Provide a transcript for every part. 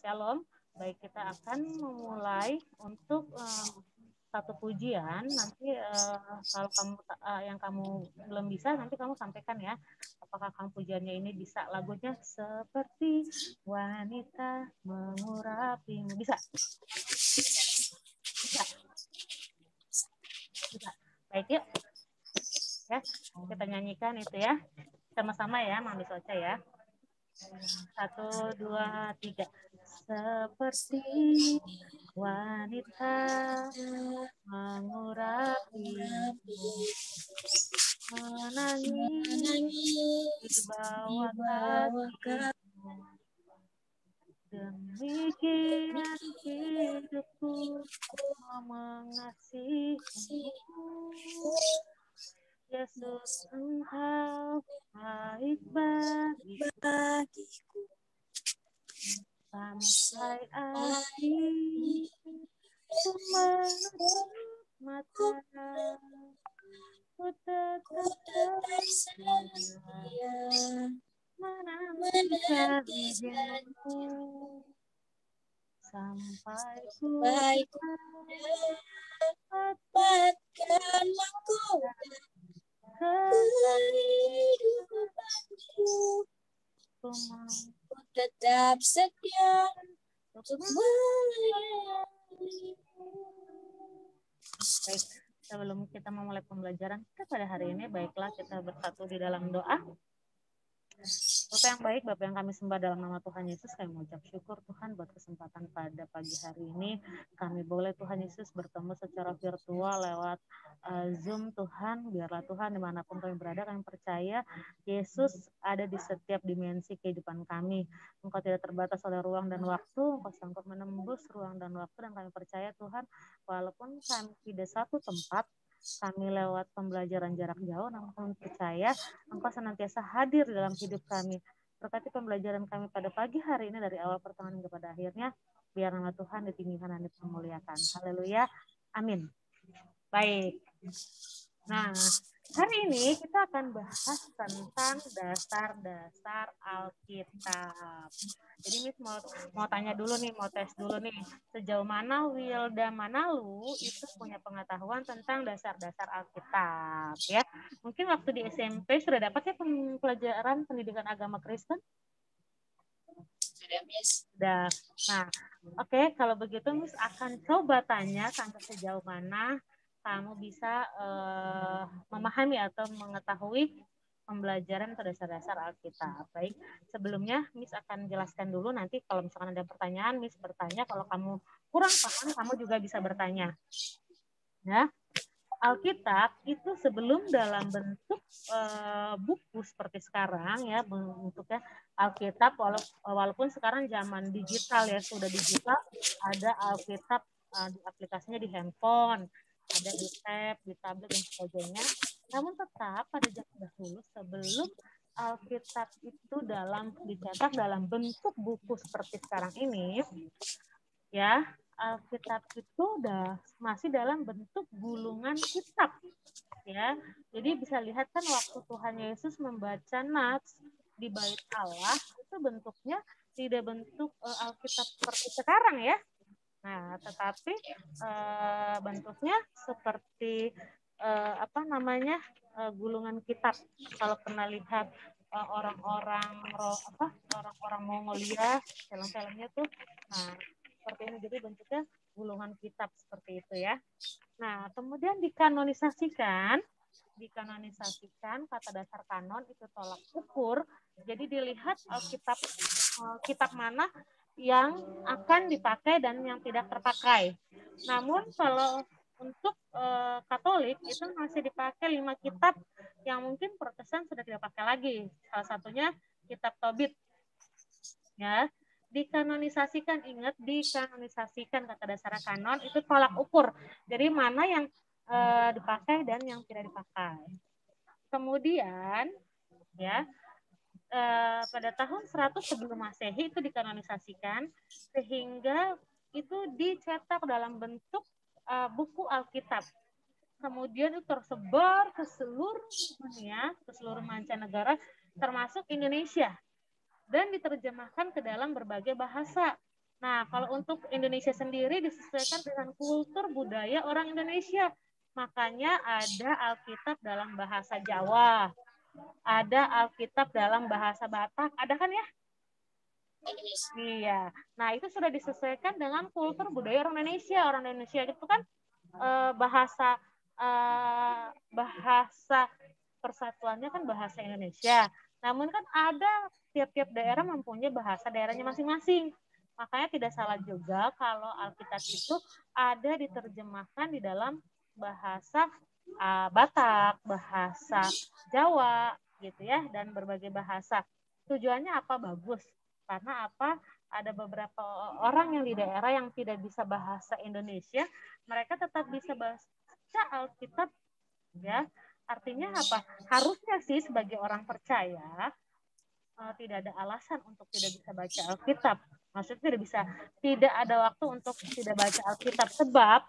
Shalom. Baik, kita akan memulai untuk satu pujian. Nanti kalau kamu yang kamu belum bisa, nanti kamu sampaikan ya. Apakah kamu pujiannya ini bisa lagunya seperti wanita mengurapimu? Bisa? Bisa? Bisa. Baik, yuk. Ya, kita nyanyikan itu ya. Sama-sama ya, Mami Soca ya. 1, 2, 3. Seperti wanita mengurapimu, menangis di bawah kakimu. Demikian hidupku mau mengasihimu. Yesus, Engkau baik bagiku. Sampai akhir ku menutup mata, ku tetap bersedia menantikan janjimu sampai ku dapatkan mahkota kehidupanku. Ku tetap setia untuk melayani. Baik, sebelum kita memulai pembelajaran kita pada hari ini, baiklah kita bersatu di dalam doa. Bapak yang baik, Bapak yang kami sembah dalam nama Tuhan Yesus, kami mengucap syukur Tuhan buat kesempatan pada pagi hari ini. Kami boleh Tuhan Yesus bertemu secara virtual lewat Zoom Tuhan. Biarlah Tuhan dimanapun kami berada, kami percaya Yesus ada di setiap dimensi kehidupan kami. Engkau tidak terbatas oleh ruang dan waktu, Engkau sanggup menembus ruang dan waktu, dan kami percaya Tuhan, walaupun kami tidak satu tempat, kami lewat pembelajaran jarak jauh, namun kami percaya Engkau senantiasa hadir dalam hidup kami. Berkati pembelajaran kami pada pagi hari ini dari awal pertengahan kepada akhirnya, biar nama Tuhan ditinggikan dan dipermuliakan. Haleluya. Amin. Baik. Nah, hari ini kita akan bahas tentang dasar-dasar Alkitab. Jadi Miss mau tanya dulu nih, mau tes dulu nih, sejauh mana Wilda Manalu itu punya pengetahuan tentang dasar-dasar Alkitab ya? Mungkin waktu di SMP sudah dapat ya pelajaran pendidikan agama Kristen? Sudah, Miss. Sudah. Nah, oke, kalau begitu Miss akan coba tanya sampai sejauh mana kamu bisa memahami atau mengetahui pembelajaran atau dasar-dasar Alkitab. Baik, sebelumnya Miss akan jelaskan dulu, nanti kalau misalkan ada pertanyaan, Miss bertanya. Kalau kamu kurang paham, kamu juga bisa bertanya. Ya, Alkitab itu sebelum dalam bentuk buku seperti sekarang ya, bentuknya Alkitab, walaupun sekarang zaman digital ya, sudah digital, ada Alkitab di aplikasinya di handphone, ada di tab, di tablet dan sebagainya. Namun tetap pada zaman dahulu sebelum Alkitab itu dicetak dalam bentuk buku seperti sekarang ini, ya, Alkitab itu masih dalam bentuk gulungan kitab, ya. Jadi bisa lihat kan waktu Tuhan Yesus membaca nats di Bait Allah, itu bentuknya tidak bentuk Alkitab seperti sekarang ya. Nah, tetapi bentuknya seperti gulungan kitab. Kalau pernah lihat orang-orang Mongolia, film-filmnya tuh, nah seperti ini, jadi bentuknya gulungan kitab seperti itu ya. Nah, kemudian dikanonisasikan, kata dasar kanon itu tolak ukur. Jadi dilihat kitab mana yang akan dipakai dan yang tidak terpakai. Namun kalau untuk Katolik itu masih dipakai 5 kitab yang mungkin Protestan sudah tidak pakai lagi. Salah satunya kitab Tobit. Ya, dikanonisasikan, ingat, dikanonisasikan kata dasar kanon itu tolak ukur. Jadi mana yang dipakai dan yang tidak dipakai. Kemudian ya, pada tahun 100 sebelum Masehi itu dikanonisasikan sehingga itu dicetak dalam bentuk buku Alkitab. Kemudian itu tersebar ke seluruh dunia, ke seluruh mancanegara, termasuk Indonesia. dan diterjemahkan ke dalam berbagai bahasa. Nah, kalau untuk Indonesia sendiri disesuaikan dengan kultur budaya orang Indonesia. Makanya ada Alkitab dalam bahasa Jawa, ada Alkitab dalam bahasa Batak, ada kan ya? Iya. Nah, itu sudah disesuaikan dengan kultur budaya orang Indonesia. Orang Indonesia itu kan bahasa bahasa persatuannya kan bahasa Indonesia. Namun kan ada tiap-tiap daerah mempunyai bahasa daerahnya masing-masing. Makanya tidak salah juga kalau Alkitab itu ada diterjemahkan di dalam bahasa Batak, bahasa Jawa gitu ya, dan berbagai bahasa. Tujuannya apa? Bagus. Karena apa? Ada beberapa orang yang di daerah yang tidak bisa bahasa Indonesia, mereka tetap bisa baca Alkitab ya. Artinya apa? Harusnya sih sebagai orang percaya tidak ada alasan untuk tidak bisa baca Alkitab. Maksudnya tidak ada waktu untuk tidak baca Alkitab, sebab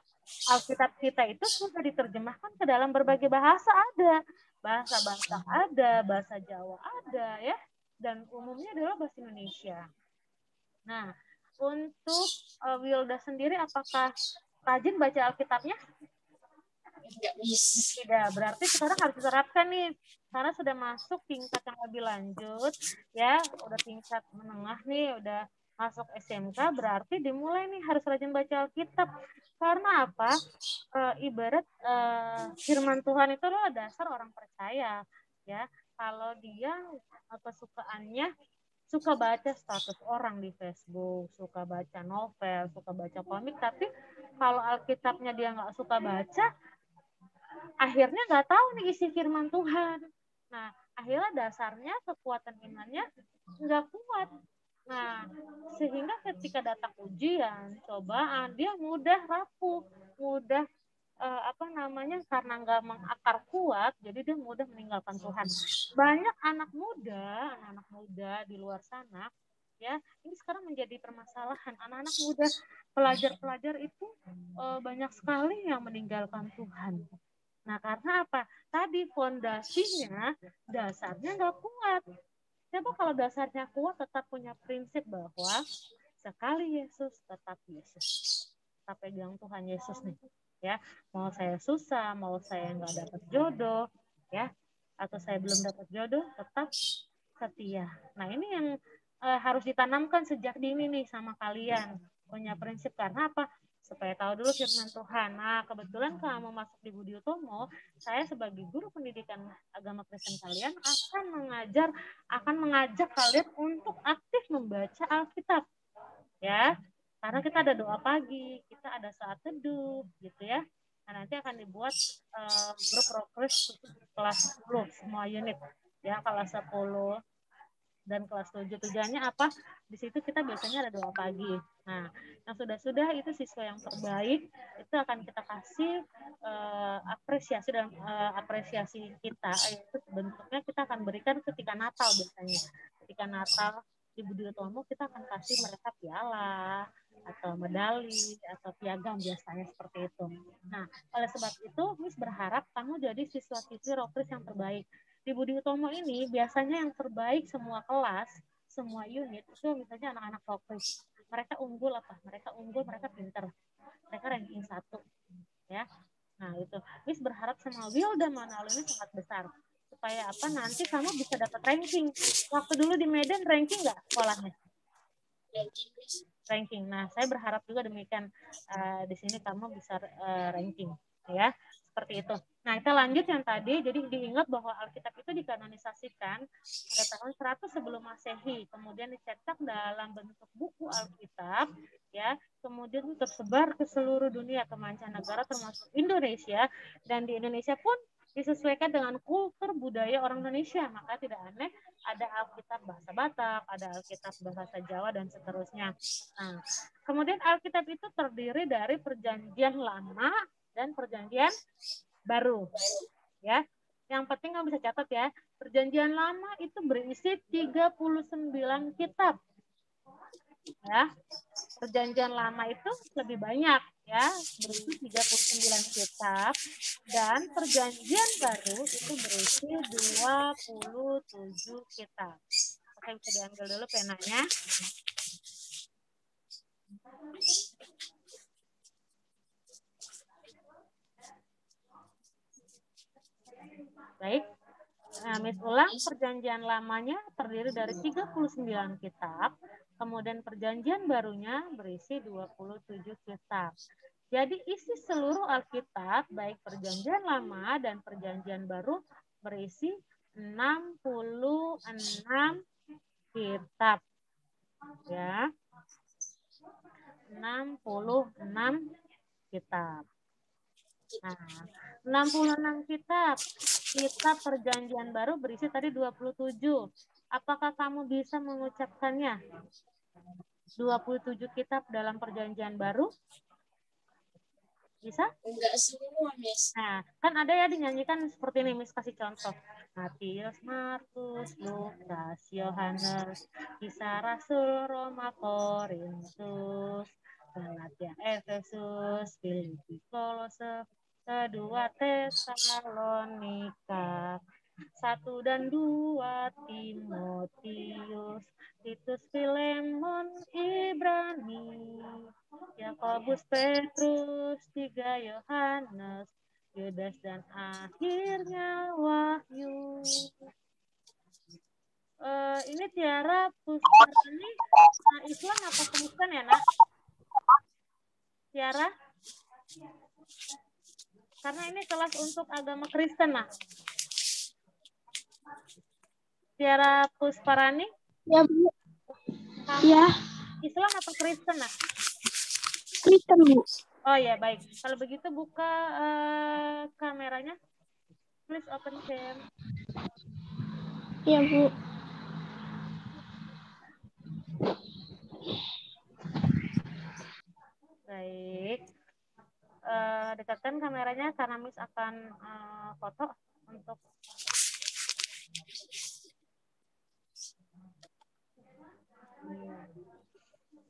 Alkitab kita itu sudah diterjemahkan ke dalam berbagai bahasa, ada bahasa Batak, ada bahasa Jawa, ada ya, dan umumnya adalah bahasa Indonesia. Nah, untuk Wilda sendiri, apakah rajin baca Alkitabnya? Tidak, berarti sekarang harus diterapkan nih, karena sudah masuk tingkat yang lebih lanjut ya, udah tingkat menengah nih, udah masuk SMK, berarti dimulai nih harus rajin baca Alkitab. Karena apa? Ibarat firman Tuhan itu adalah dasar orang percaya ya. Kalau dia kesukaannya suka baca status orang di Facebook, suka baca novel, suka baca komik, tapi kalau Alkitabnya dia nggak suka baca, akhirnya nggak tahu nih isi firman Tuhan. Nah, akhirnya dasarnya kekuatan imannya nggak kuat. Nah, sehingga ketika datang ujian, cobaan, dia mudah rapuh, mudah karena nggak mengakar kuat, jadi dia mudah meninggalkan Tuhan. Banyak anak muda di luar sana, ya, ini sekarang menjadi permasalahan. Anak-anak muda, pelajar-pelajar itu banyak sekali yang meninggalkan Tuhan. Nah, karena apa? Tadi fondasinya, dasarnya nggak kuat. Coba kalau dasarnya kuat, tetap punya prinsip bahwa sekali Yesus, tetap Yesus. Tetap pegang Tuhan Yesus nih. Ya, mau saya susah, mau saya nggak dapat jodoh, ya, atau saya belum dapat jodoh, tetap setia. Nah, ini yang harus ditanamkan sejak dini nih sama kalian. Punya prinsip, karena apa? Supaya tahu dulu firman Tuhan. Nah, kebetulan kamu masuk di Budi Utomo, saya sebagai guru pendidikan agama Kristen kalian akan mengajak kalian untuk aktif membaca Alkitab. Ya, karena kita ada doa pagi, kita ada saat teduh gitu ya. Nah, nanti akan dibuat grup progres kelas 10 semua unit ya, kelas 10 dan kelas 7. Tujuannya apa? Di situ kita biasanya ada doa pagi. Nah, yang sudah-sudah itu siswa yang terbaik itu akan kita kasih apresiasi, dan apresiasi kita itu bentuknya kita akan berikan ketika Natal biasanya. Ketika Natal di Budi Utomo kita akan kasih mereka piala atau medali atau piagam, biasanya seperti itu. Nah, oleh sebab itu Miss berharap kamu jadi siswa-siswi Rokris yang terbaik. Di Budi Utomo ini biasanya yang terbaik semua kelas, semua unit itu misalnya anak-anak Rokris. Mereka unggul apa? Mereka pinter. Mereka ranking 1 ya. Nah, itu Miss berharap sama Wilda Manalo ini sangat besar, supaya apa, nanti kamu bisa dapat ranking. Waktu dulu di Medan ranking nggak sekolahnya? Ranking. Nah, saya berharap juga demikian di sini kamu bisa ranking ya, seperti itu. Nah, kita lanjut yang tadi. Jadi diingat bahwa Alkitab itu dikanonisasikan pada tahun 100 sebelum Masehi, kemudian dicetak dalam bentuk buku Alkitab ya, kemudian tersebar ke seluruh dunia, ke mancanegara termasuk Indonesia, dan di Indonesia pun disesuaikan dengan kultur budaya orang Indonesia. Maka tidak aneh ada Alkitab bahasa Batak, ada Alkitab bahasa Jawa, dan seterusnya. Nah, kemudian Alkitab itu terdiri dari Perjanjian Lama dan Perjanjian Baru. Ya, yang penting kamu bisa catat ya. Perjanjian Lama itu berisi 39 kitab. Ya, Perjanjian Lama itu lebih banyak ya, berisi 39 kitab, dan Perjanjian Baru itu berisi 27 kitab. Oke, bisa diambil dulu penanya. Baik. Nah, Miss ulang, perjanjian lamanya terdiri dari 39 kitab, kemudian perjanjian barunya berisi 27 kitab. Jadi isi seluruh Alkitab, baik perjanjian lama dan perjanjian baru, berisi 66 kitab. Ya. 66 kitab. Nah, 66 kitab. Kitab perjanjian baru berisi tadi 27. Apakah kamu bisa mengucapkannya? 27 kitab dalam perjanjian baru? Bisa? Enggak semua, Miss. Nah, kan ada ya dinyanyikan seperti ini, Miss kasih contoh. Matius, Markus, Lukas, Yohanes, Kisah Rasul, Roma, Korintus, Galatia, Efesus, Filipi, Kolose, kedua Tesalonika, 1 dan 2 Timotius, Titus, Filemon, Ibrani, Yakobus, Petrus, 3 Yohanes, Yudas, dan akhirnya Wahyu. Ini Tiara Pusparani Islam apa Kristen ya, Nak? Tiara? Karena ini kelas untuk agama Kristen, Nak. Tiara Pusparani? Ya, Bu. Kamu Ya, Islam apa Kristen, Nak? Kristen, Bu. Oh ya, baik. Kalau begitu buka kameranya. Please open cam. Ya, Bu. Baik. Dekatkan kameranya karena Miss akan foto untuk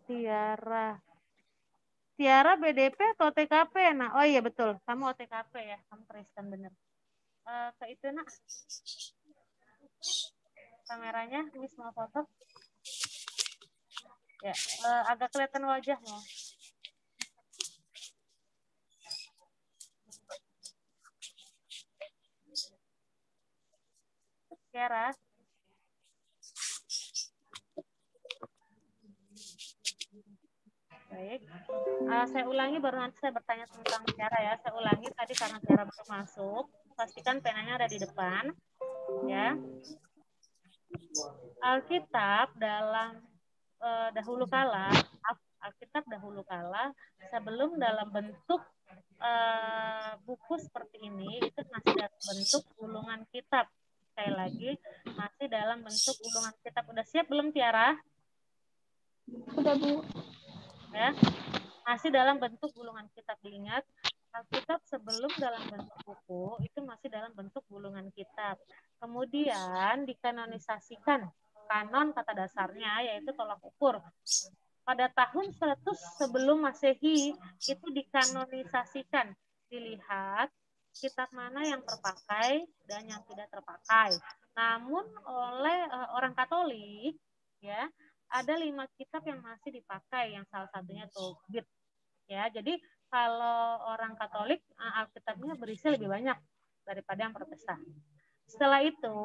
Tiara. Tiara BDP atau OTKP? Nah, oh iya betul. Kamu OTKP ya. Kamu Kristen bener. Ke itu, Nak. Kameranya Miss mau foto. Ya, agak kelihatan wajahnya. Tiara. Baik. Saya ulangi baru nanti saya bertanya tentang Tiara ya. Saya ulangi tadi karena Tiara baru masuk. Pastikan penanya ada di depan. Ya. Alkitab dalam dahulu kala, Alkitab dahulu kala sebelum dalam bentuk buku seperti ini itu masih dalam bentuk gulungan kitab. Sekali lagi masih dalam bentuk gulungan kitab. Udah siap belum Tiara? Udah, Bu. Ya, masih dalam bentuk gulungan kitab. Diingat, Alkitab sebelum dalam bentuk buku itu masih dalam bentuk gulungan kitab. Kemudian dikanonisasikan. Kanon kata dasarnya yaitu tolak ukur. Pada tahun 100 sebelum Masehi itu dikanonisasikan. Dilihat kitab mana yang terpakai dan yang tidak terpakai. Namun oleh orang Katolik ya ada 5 kitab yang masih dipakai, yang salah satunya Tobit. Ya, jadi kalau orang Katolik Alkitabnya berisi lebih banyak daripada yang Protestan. Setelah itu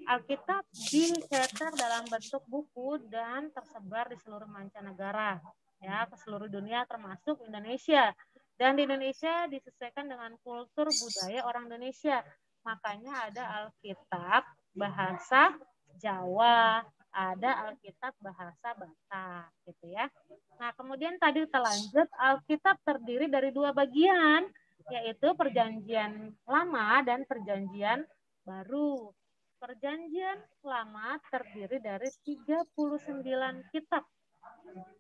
Alkitab dicetak dalam bentuk buku dan tersebar di seluruh mancanegara, ya, ke seluruh dunia termasuk Indonesia. Dan di Indonesia disesuaikan dengan kultur budaya orang Indonesia. Makanya ada Alkitab bahasa Jawa, ada Alkitab bahasa Batak, gitu ya. Nah, kemudian tadi kita lanjut, Alkitab terdiri dari 2 bagian, yaitu Perjanjian Lama dan Perjanjian Baru. Perjanjian Lama terdiri dari 39 kitab.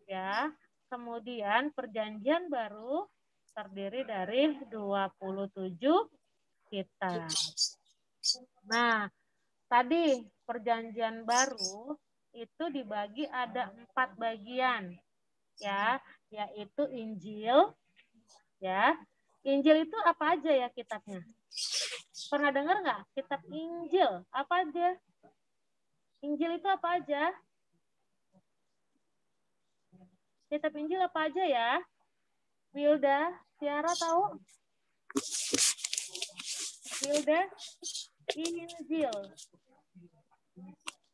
Ya. Kemudian Perjanjian Baru terdiri dari 27 kitab. Nah, tadi Perjanjian Baru itu dibagi ada 4 bagian, ya, yaitu Injil, ya. Injil itu apa aja ya kitabnya? Pernah dengar nggak kitab Injil? Apa aja? Injil itu apa aja? Kitab Injil apa aja ya? Wilda, Tiara tahu? Wilda, Injil.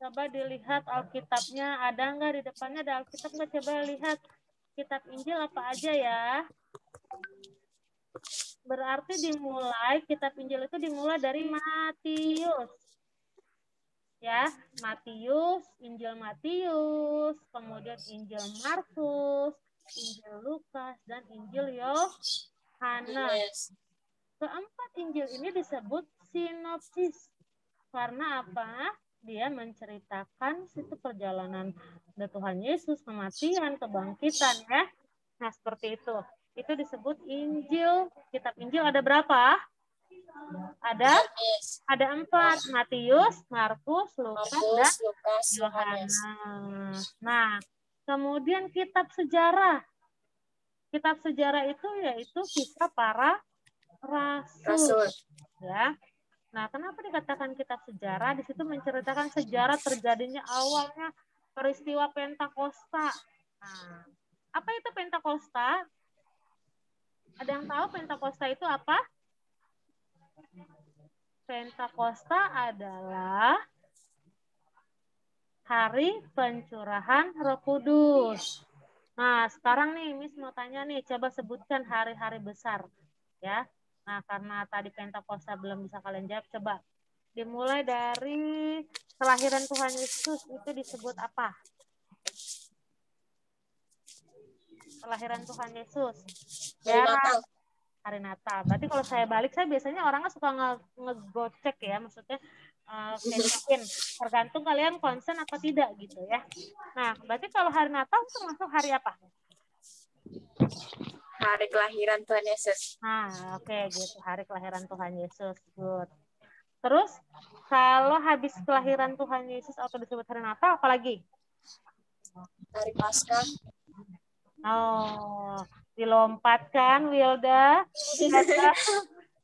Coba dilihat Alkitabnya, ada nggak di depannya ada Alkitab nggak? Coba lihat kitab Injil apa aja ya. Berarti kitab Injil itu dimulai dari Matius. Ya, Matius, Injil Matius, kemudian Injil Markus, Injil Lukas, dan Injil Yohanes. Keempat Injil ini disebut sinopsis. Karena apa? Dia menceritakan situ perjalanan Tuhan Yesus, kematian, kebangkitan ya. Nah, seperti itu. Itu disebut Injil. Kitab Injil ada berapa? Ada 4. Matius, Markus, Lukas, dan Yohanes. Nah, kemudian kitab sejarah. Kitab sejarah itu yaitu kisah para rasul. Ya. Nah, kenapa dikatakan kitab sejarah? Di situ menceritakan sejarah terjadinya awalnya peristiwa Pentakosta. Nah, apa itu Pentakosta? Ada yang tahu Pentakosta itu apa? Pentakosta adalah hari pencurahan Roh Kudus. Nah, sekarang nih Miss mau tanya nih, coba sebutkan hari-hari besar ya. Nah, karena tadi Pentakosta belum bisa kalian jawab, coba dimulai dari kelahiran Tuhan Yesus itu disebut apa? Kelahiran Tuhan Yesus. Hari Natal. Hari Natal. Berarti kalau saya balik, saya biasanya orangnya suka ngegocek ya, maksudnya kecokin. Tergantung kalian konsen apa tidak gitu ya. Nah, berarti kalau hari Natal termasuk hari apa? Hari kelahiran Tuhan Yesus. Nah, oke gitu. Hari kelahiran Tuhan Yesus. Good. Terus, kalau habis kelahiran Tuhan Yesus atau disebut hari Natal, apa lagi? Hari Paskah. Oh, dilompatkan Wilda.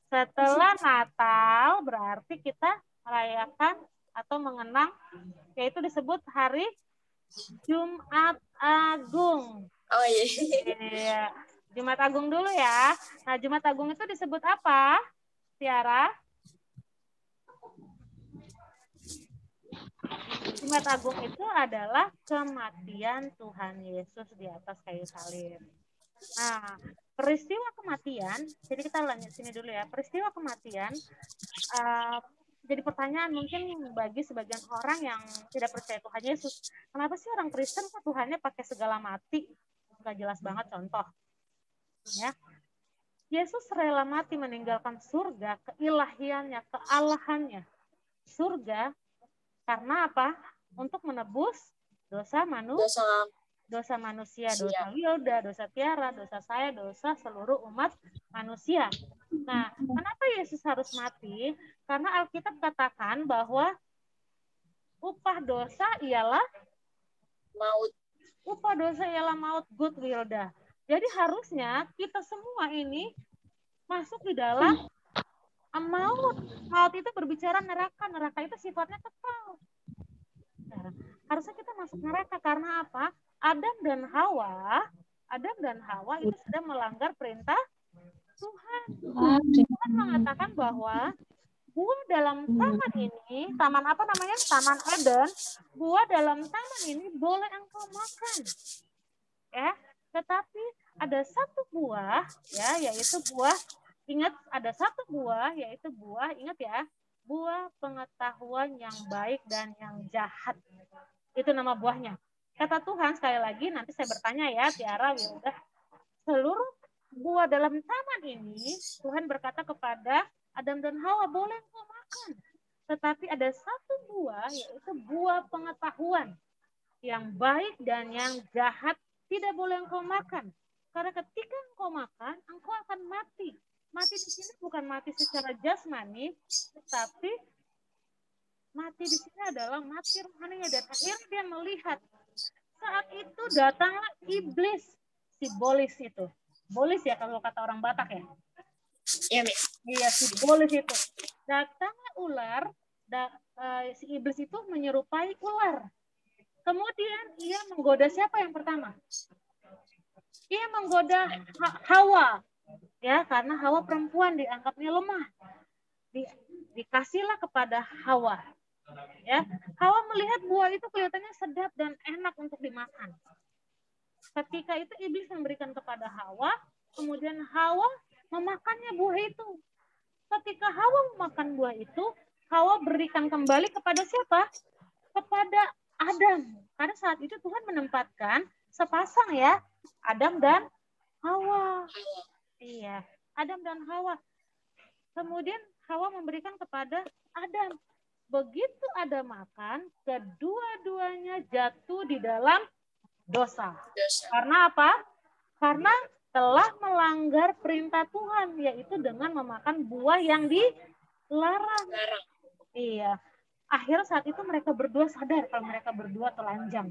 Setelah Natal berarti kita merayakan atau mengenang, yaitu disebut hari Jumat Agung. Oh iya. Iya, Jumat Agung dulu ya. Nah, Jumat Agung itu disebut apa, Tiara? Jumat Agung itu adalah kematian Tuhan Yesus di atas kayu salib. Nah, peristiwa kematian, jadi kita lanjut sini dulu ya. Peristiwa kematian, jadi pertanyaan mungkin bagi sebagian orang yang tidak percaya Tuhan Yesus. Kenapa sih orang Kristen kok Tuhannya pakai segala mati? Nggak jelas banget contoh. Ya, Yesus rela mati meninggalkan surga, keilahiannya, kealahannya. Surga karena apa? Untuk menebus dosa manusia, dosa Wilda, dosa Tiara, dosa saya, dosa seluruh umat manusia. Nah, kenapa Yesus harus mati? Karena Alkitab katakan bahwa upah dosa ialah maut. Upah dosa ialah maut, good Wilda. Jadi harusnya kita semua ini masuk di dalam maut. Maut itu berbicara neraka. Neraka itu sifatnya kekal. Nah, harusnya kita masuk neraka karena apa? Adam dan Hawa itu sudah melanggar perintah Tuhan. Tuhan mengatakan bahwa buah dalam taman ini, taman apa namanya? Taman Eden. Buah dalam taman ini boleh engkau makan. Ya, tetapi ada satu buah ya, yaitu buah, ingat ada satu buah yaitu buah, ingat ya, buah pengetahuan yang baik dan yang jahat. Itu nama buahnya. Kata Tuhan, sekali lagi nanti saya bertanya ya, Tiara, Wilda, seluruh buah dalam taman ini Tuhan berkata kepada Adam dan Hawa, boleh engkau makan. Tetapi ada satu buah, yaitu buah pengetahuan yang baik dan yang jahat, tidak boleh engkau makan. Karena ketika engkau makan, engkau akan mati. Mati di sini bukan mati secara jasmani, tetapi mati di sini adalah mati rohaninya. Dan akhirnya dia melihat. Saat itu datanglah iblis, si bolis itu. Bolis ya kalau kata orang Batak ya. Iya, Miss. Iya, si bolis itu. Datanglah ular si iblis itu menyerupai ular. Kemudian ia menggoda siapa yang pertama? Ia menggoda Hawa, ya, karena Hawa perempuan dianggapnya lemah. Dikasihlah kepada Hawa, ya. Hawa melihat buah itu kelihatannya sedap dan enak untuk dimakan. Ketika itu iblis memberikan kepada Hawa, kemudian Hawa memakannya buah itu. Ketika Hawa memakan buah itu, Hawa berikan kembali kepada siapa? Kepada Adam. Karena saat itu Tuhan menempatkan sepasang, ya, Adam dan Hawa. Iya, Adam dan Hawa. Kemudian Hawa memberikan kepada Adam. Begitu Adam makan, kedua-duanya jatuh di dalam dosa. Karena apa? Karena telah melanggar perintah Tuhan, yaitu dengan memakan buah yang dilarang. Iya. Akhirnya saat itu mereka berdua sadar kalau mereka berdua telanjang.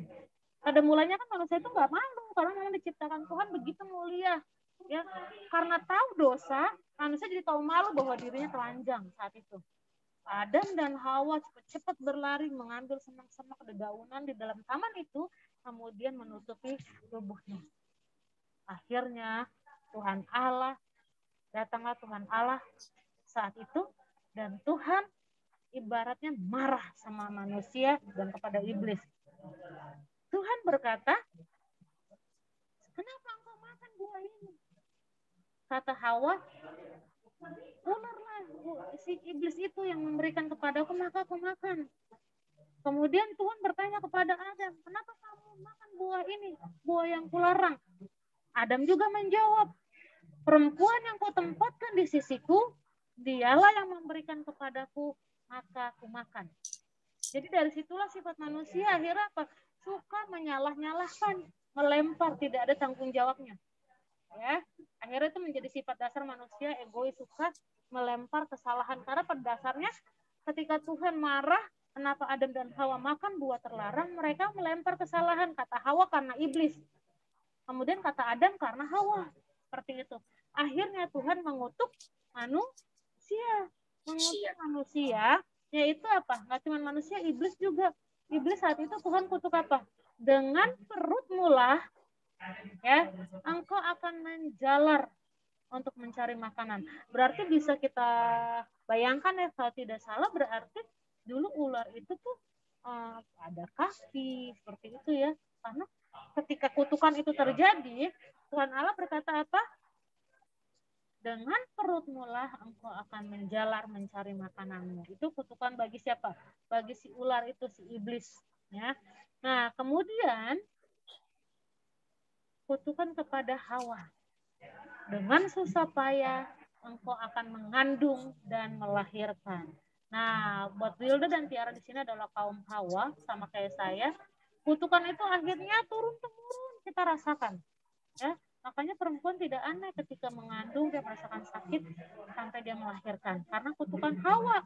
Pada mulanya kan manusia itu nggak malu, karena memang diciptakan Tuhan begitu mulia. Ya, karena tahu dosa, manusia jadi tahu malu bahwa dirinya telanjang saat itu. Adam dan Hawa cepat-cepat berlari mengambil semak-semak dedaunan di dalam taman itu, kemudian menutupi tubuhnya. Akhirnya datanglah Tuhan Allah saat itu, dan Tuhan ibaratnya marah sama manusia dan kepada iblis. Tuhan berkata, kenapa engkau makan buah ini? Kata Hawa, ularlah si iblis itu yang memberikan kepadaku, maka aku makan. Kemudian Tuhan bertanya kepada Adam, kenapa kamu makan buah ini, buah yang kularang? Adam juga menjawab, perempuan yang kau tempatkan di sisiku, dialah yang memberikan kepadaku, maka aku makan. Jadi dari situlah sifat manusia akhirnya apa? Suka menyalah-nyalahkan, melempar, tidak ada tanggung jawabnya. Ya, akhirnya itu menjadi sifat dasar manusia, egois, suka melempar kesalahan. Karena pada dasarnya ketika Tuhan marah, kenapa Adam dan Hawa makan buah terlarang, mereka melempar kesalahan. Kata Hawa karena iblis. Kemudian kata Adam karena Hawa. Seperti itu. Akhirnya Tuhan mengutuk manusia. Mengutuk manusia, yaitu apa? Nggak cuma manusia, iblis juga. Iblis saat itu Tuhan kutuk apa? Dengan perutmu lah, ya, engkau akan menjalar untuk mencari makanan. Berarti bisa kita bayangkan, ya, kalau tidak salah berarti dulu ular itu tuh ada kaki seperti itu, ya. Karena ketika kutukan itu terjadi, Tuhan Allah berkata apa? Dengan perutmu lah engkau akan menjalar mencari makananmu. Itu kutukan bagi siapa? Bagi si ular itu, si iblis, ya. Nah, kemudian kutukan kepada Hawa. Dengan susah payah engkau akan mengandung dan melahirkan. Nah, buat Wilda dan Tiara di sini adalah kaum Hawa, sama kayak saya. Kutukan itu akhirnya turun-temurun kita rasakan, ya. Makanya perempuan tidak aneh ketika mengandung dia merasakan sakit sampai dia melahirkan, karena kutukan Hawa.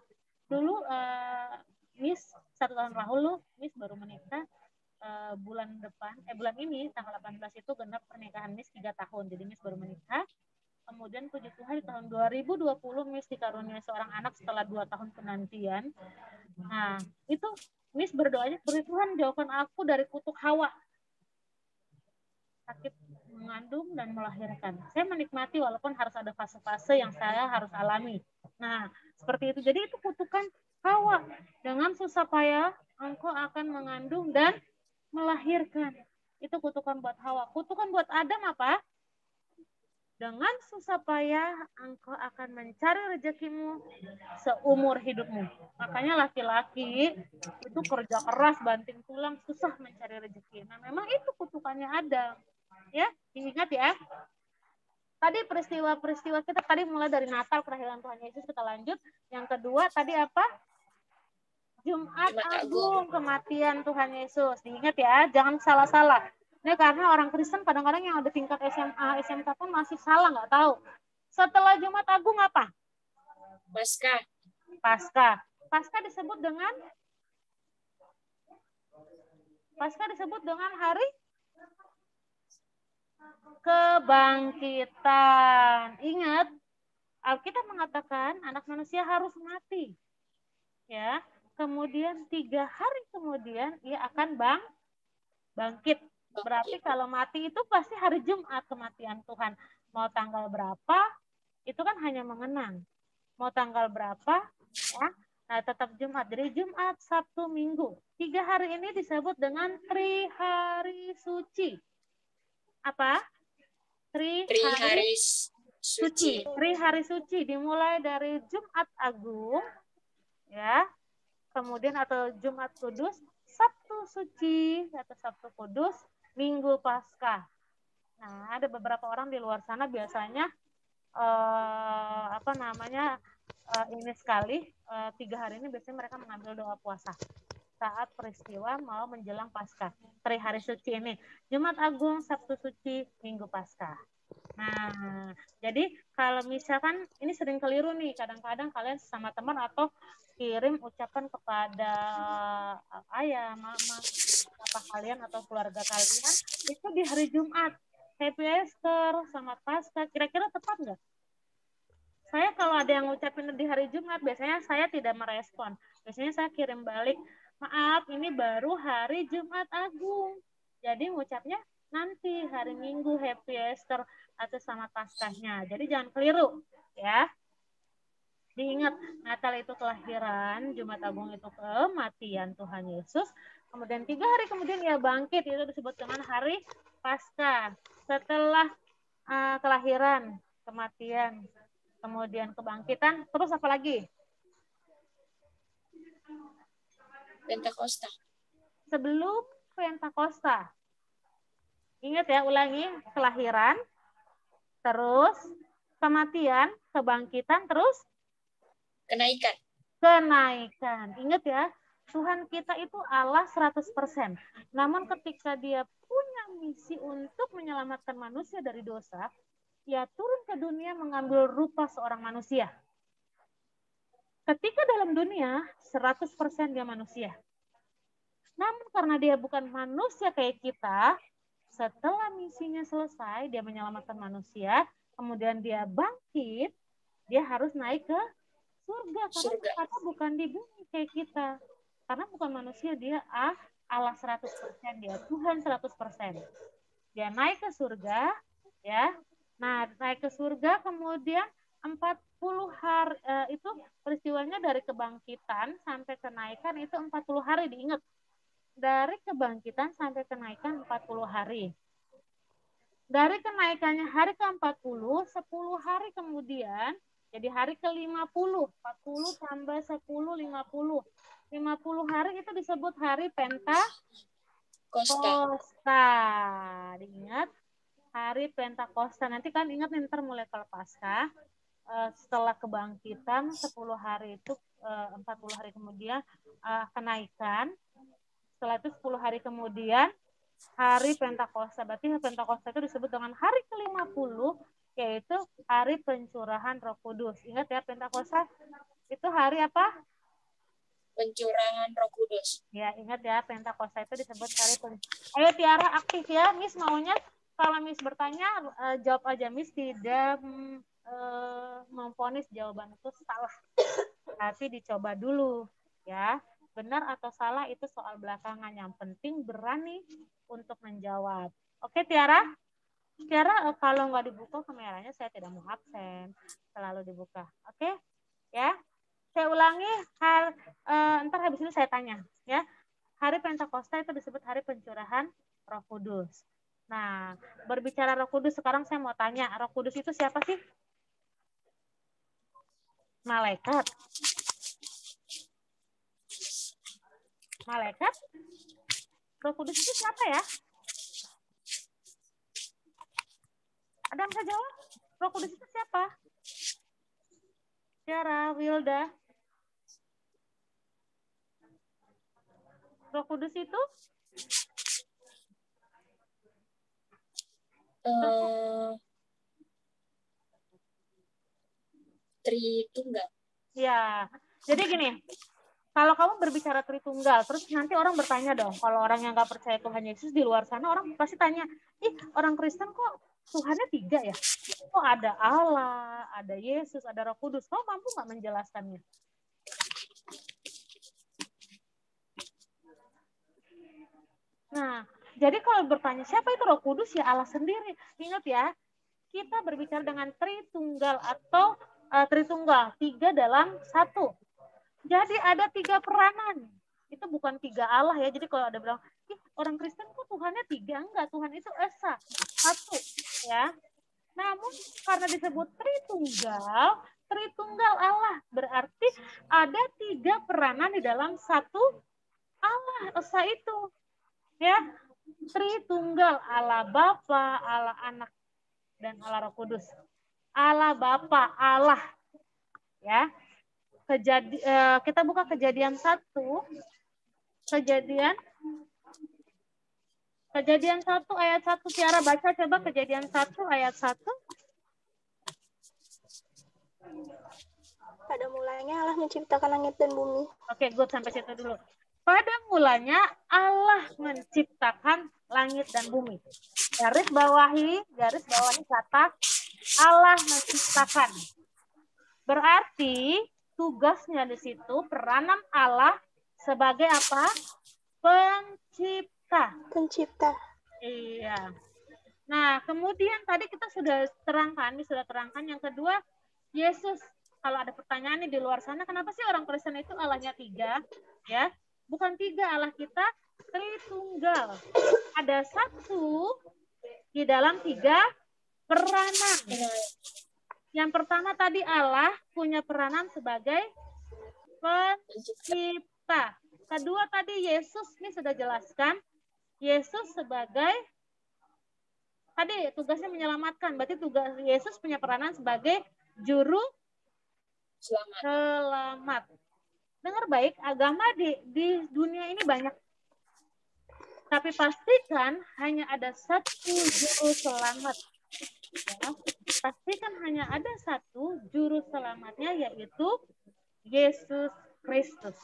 Dulu Miss 1 tahun lalu Miss baru menikah, bulan ini tanggal 18 itu genap pernikahan Miss 3 tahun. Jadi Miss baru menikah. Kemudian puji Tuhan di tahun 2020 Miss dikaruniai seorang anak setelah 2 tahun penantian. Nah, itu Miss berdoanya, Tuhan jauhkan aku dari kutuk Hawa. Sakit mengandung dan melahirkan. Saya menikmati walaupun harus ada fase-fase yang saya harus alami. Nah, seperti itu. Jadi itu kutukan Hawa. Dengan susah payah engkau akan mengandung dan melahirkan. Itu kutukan buat Hawa. Kutukan buat Adam apa? Dengan susah payah engkau akan mencari rezekimu seumur hidupmu. Makanya laki-laki itu kerja keras, banting tulang, susah mencari rezeki. Nah, memang itu kutukannya Adam. Ya, diingat ya. Tadi peristiwa-peristiwa kita tadi mulai dari Natal, kelahiran Tuhan Yesus, kita lanjut. Yang kedua tadi apa? Jumat Agung, kematian Tuhan Yesus. Diingat ya, jangan salah-salah. Ini karena orang Kristen kadang-kadang yang ada tingkat SMA, SMK pun masih salah, nggak tahu. Setelah Jumat Agung apa? Paskah. Paskah disebut dengan hari kebangkitan. Ingat, Alkitab mengatakan anak manusia harus mati. Ya, kemudian 3 hari kemudian ia akan bangkit. Berarti kalau mati itu pasti hari Jumat kematian Tuhan. Mau tanggal berapa, itu kan hanya mengenang. Mau tanggal berapa, ya, nah tetap Jumat. Jadi Jumat, Sabtu, Minggu. 3 hari ini disebut dengan Trihari Suci. Apa? Trihari suci. Trihari Suci dimulai dari Jumat Agung, ya, kemudian atau Jumat Kudus, Sabtu Suci atau Sabtu Kudus, Minggu Paskah. Nah, ada beberapa orang di luar sana biasanya ini sekali 3 hari ini biasanya mereka mengambil doa puasa saat peristiwa mau menjelang Paskah. Trihari Suci ini Jumat Agung, Sabtu Suci, Minggu Paskah. Nah, jadi kalau misalkan ini sering keliru nih, kadang-kadang kalian sama teman atau kirim ucapan kepada ayah, mama, apa kalian atau keluarga kalian itu di hari Jumat. Happy Easter, selamat Paskah. Kira-kira tepat nggak? Saya kalau ada yang ngucapin di hari Jumat, biasanya saya tidak merespon. Biasanya saya kirim balik, maaf ini baru hari Jumat Agung. Jadi ngucapnya nanti hari Minggu Happy Easter atau selamat Paskahnya. Jadi jangan keliru, ya. Diingat, Natal itu kelahiran, Jumat Agung itu kematian Tuhan Yesus. Kemudian 3 hari kemudian ia bangkit, itu disebut dengan hari Paskah. Setelah kelahiran, kematian, kemudian kebangkitan, terus apa lagi? Pentakosta. Sebelum Pentakosta. Ingat ya, ulangi, kelahiran, terus kematian, kebangkitan, terus kenaikan. Ingat ya, Tuhan kita itu Allah 100%. Namun ketika dia punya misi untuk menyelamatkan manusia dari dosa, dia turun ke dunia mengambil rupa seorang manusia. Ketika dalam dunia, 100% dia manusia. Namun karena dia bukan manusia kayak kita, setelah misinya selesai, dia menyelamatkan manusia, kemudian dia bangkit, dia harus naik ke surga. Karena bukan di bumi kayak kita. Karena bukan manusia, dia Allah 100%, dia Tuhan 100%. Dia naik ke surga, ya. Nah, naik ke surga, kemudian 40 hari, itu peristiwanya dari kebangkitan sampai kenaikan itu 40 hari, diingat. Dari kebangkitan sampai kenaikan 40 hari. Dari kenaikannya hari ke-40, 10 hari kemudian, jadi hari ke-50, 40 tambah 10, 50. 50 hari itu disebut hari Pentakosta. Diingat, hari Pentakosta. Nanti kan ingat nih, ntar mulai kalau Paskah, setelah kebangkitan 10 hari itu 40 hari kemudian kenaikan. Setelah itu 10 hari kemudian hari Pentakosta. Berarti Pentakosta itu disebut dengan hari ke-50, yaitu hari pencurahan Roh Kudus. Ingat ya, Pentakosta itu hari apa? Pencurahan Roh Kudus. Ya, ingat ya, Pentakosta itu disebut hari Ayo Tiara aktif ya, Miss maunya kalau Miss bertanya jawab aja, Miss tidak memvonis jawaban itu salah. Tapi dicoba dulu ya. Benar atau salah itu soal belakangan, yang penting berani untuk menjawab. Oke Tiara? Tiara kalau nggak dibuka kameranya saya tidak mau absen, selalu dibuka. Oke? Ya. Saya ulangi, ntar habis ini saya tanya ya. Hari Pentakosta itu disebut hari pencurahan Roh Kudus. Nah, berbicara Roh Kudus, sekarang saya mau tanya, Roh Kudus itu siapa sih? Malaikat. Malaikat? Roh Kudus itu siapa ya? Ada yang bisa jawab? Roh Kudus itu siapa? Tiara, Wilda. Roh Kudus itu? Tritunggal. Ya, jadi gini, kalau kamu berbicara Tritunggal, terus nanti orang bertanya dong, kalau orang yang nggak percaya Tuhan Yesus di luar sana, orang pasti tanya, ih orang Kristen kok Tuhannya 3 ya? Kok ada Allah, ada Yesus, ada Roh Kudus, kamu mampu nggak menjelaskannya? Nah, jadi kalau bertanya siapa itu Roh Kudus, ya Allah sendiri. Ingat ya, kita berbicara dengan Tritunggal atau Tritunggal, 3 dalam 1. Jadi ada 3 peranan. Itu bukan 3 Allah ya. Jadi kalau ada bilang, orang Kristen kok Tuhannya 3? Enggak, Tuhan itu esa, 1 ya. Namun karena disebut Tritunggal, Tritunggal Allah berarti ada 3 peranan di dalam satu Allah esa itu. Ya, Tritunggal, Allah Bapa, Allah Anak, dan Allah Roh Kudus. Allah Bapa, Allah. Ya. Kita buka Kejadian 1. Kejadian 1 ayat 1. Tiara baca coba Kejadian 1 ayat 1. Pada mulanya Allah menciptakan langit dan bumi. Oke, good, sampai situ dulu. Pada mulanya Allah menciptakan langit dan bumi. Garis bawahi kata Allah menciptakan. Berarti tugasnya di situ peranan Allah sebagai apa? Pencipta. Iya. Nah, kemudian tadi kita sudah terangkan yang kedua, Yesus. Kalau ada pertanyaan nih di luar sana, kenapa sih orang Kristen itu Allahnya 3? Ya, bukan 3 Allah kita, Tritunggal. Ada 1 di dalam 3 peranan. Yang pertama tadi Allah punya peranan sebagai pencipta. Kedua tadi Yesus, ini sudah jelaskan, Yesus sebagai tadi tugasnya menyelamatkan. Berarti tugas Yesus punya peranan sebagai juru selamat. Dengar baik, agama di dunia ini banyak. Tapi pastikan hanya ada 1 juru selamat. Ya, pastikan hanya ada 1 juru selamatnya, yaitu Yesus Kristus.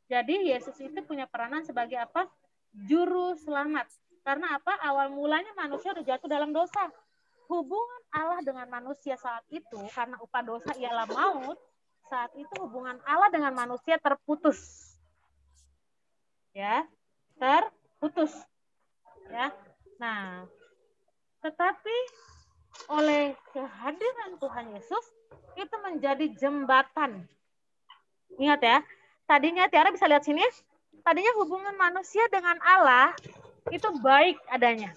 Jadi Yesus itu punya peranan sebagai apa? Juru selamat. Karena apa? Awal mulanya manusia sudah jatuh dalam dosa. Hubungan Allah dengan manusia saat itu, karena upah dosa ialah maut, saat itu hubungan Allah dengan manusia terputus. Ya, terputus. Ya. Nah, tetapi oleh kehadiran Tuhan Yesus itu menjadi jembatan. Ingat ya, tadinya Tiara bisa lihat sini, tadinya hubungan manusia dengan Allah itu baik adanya.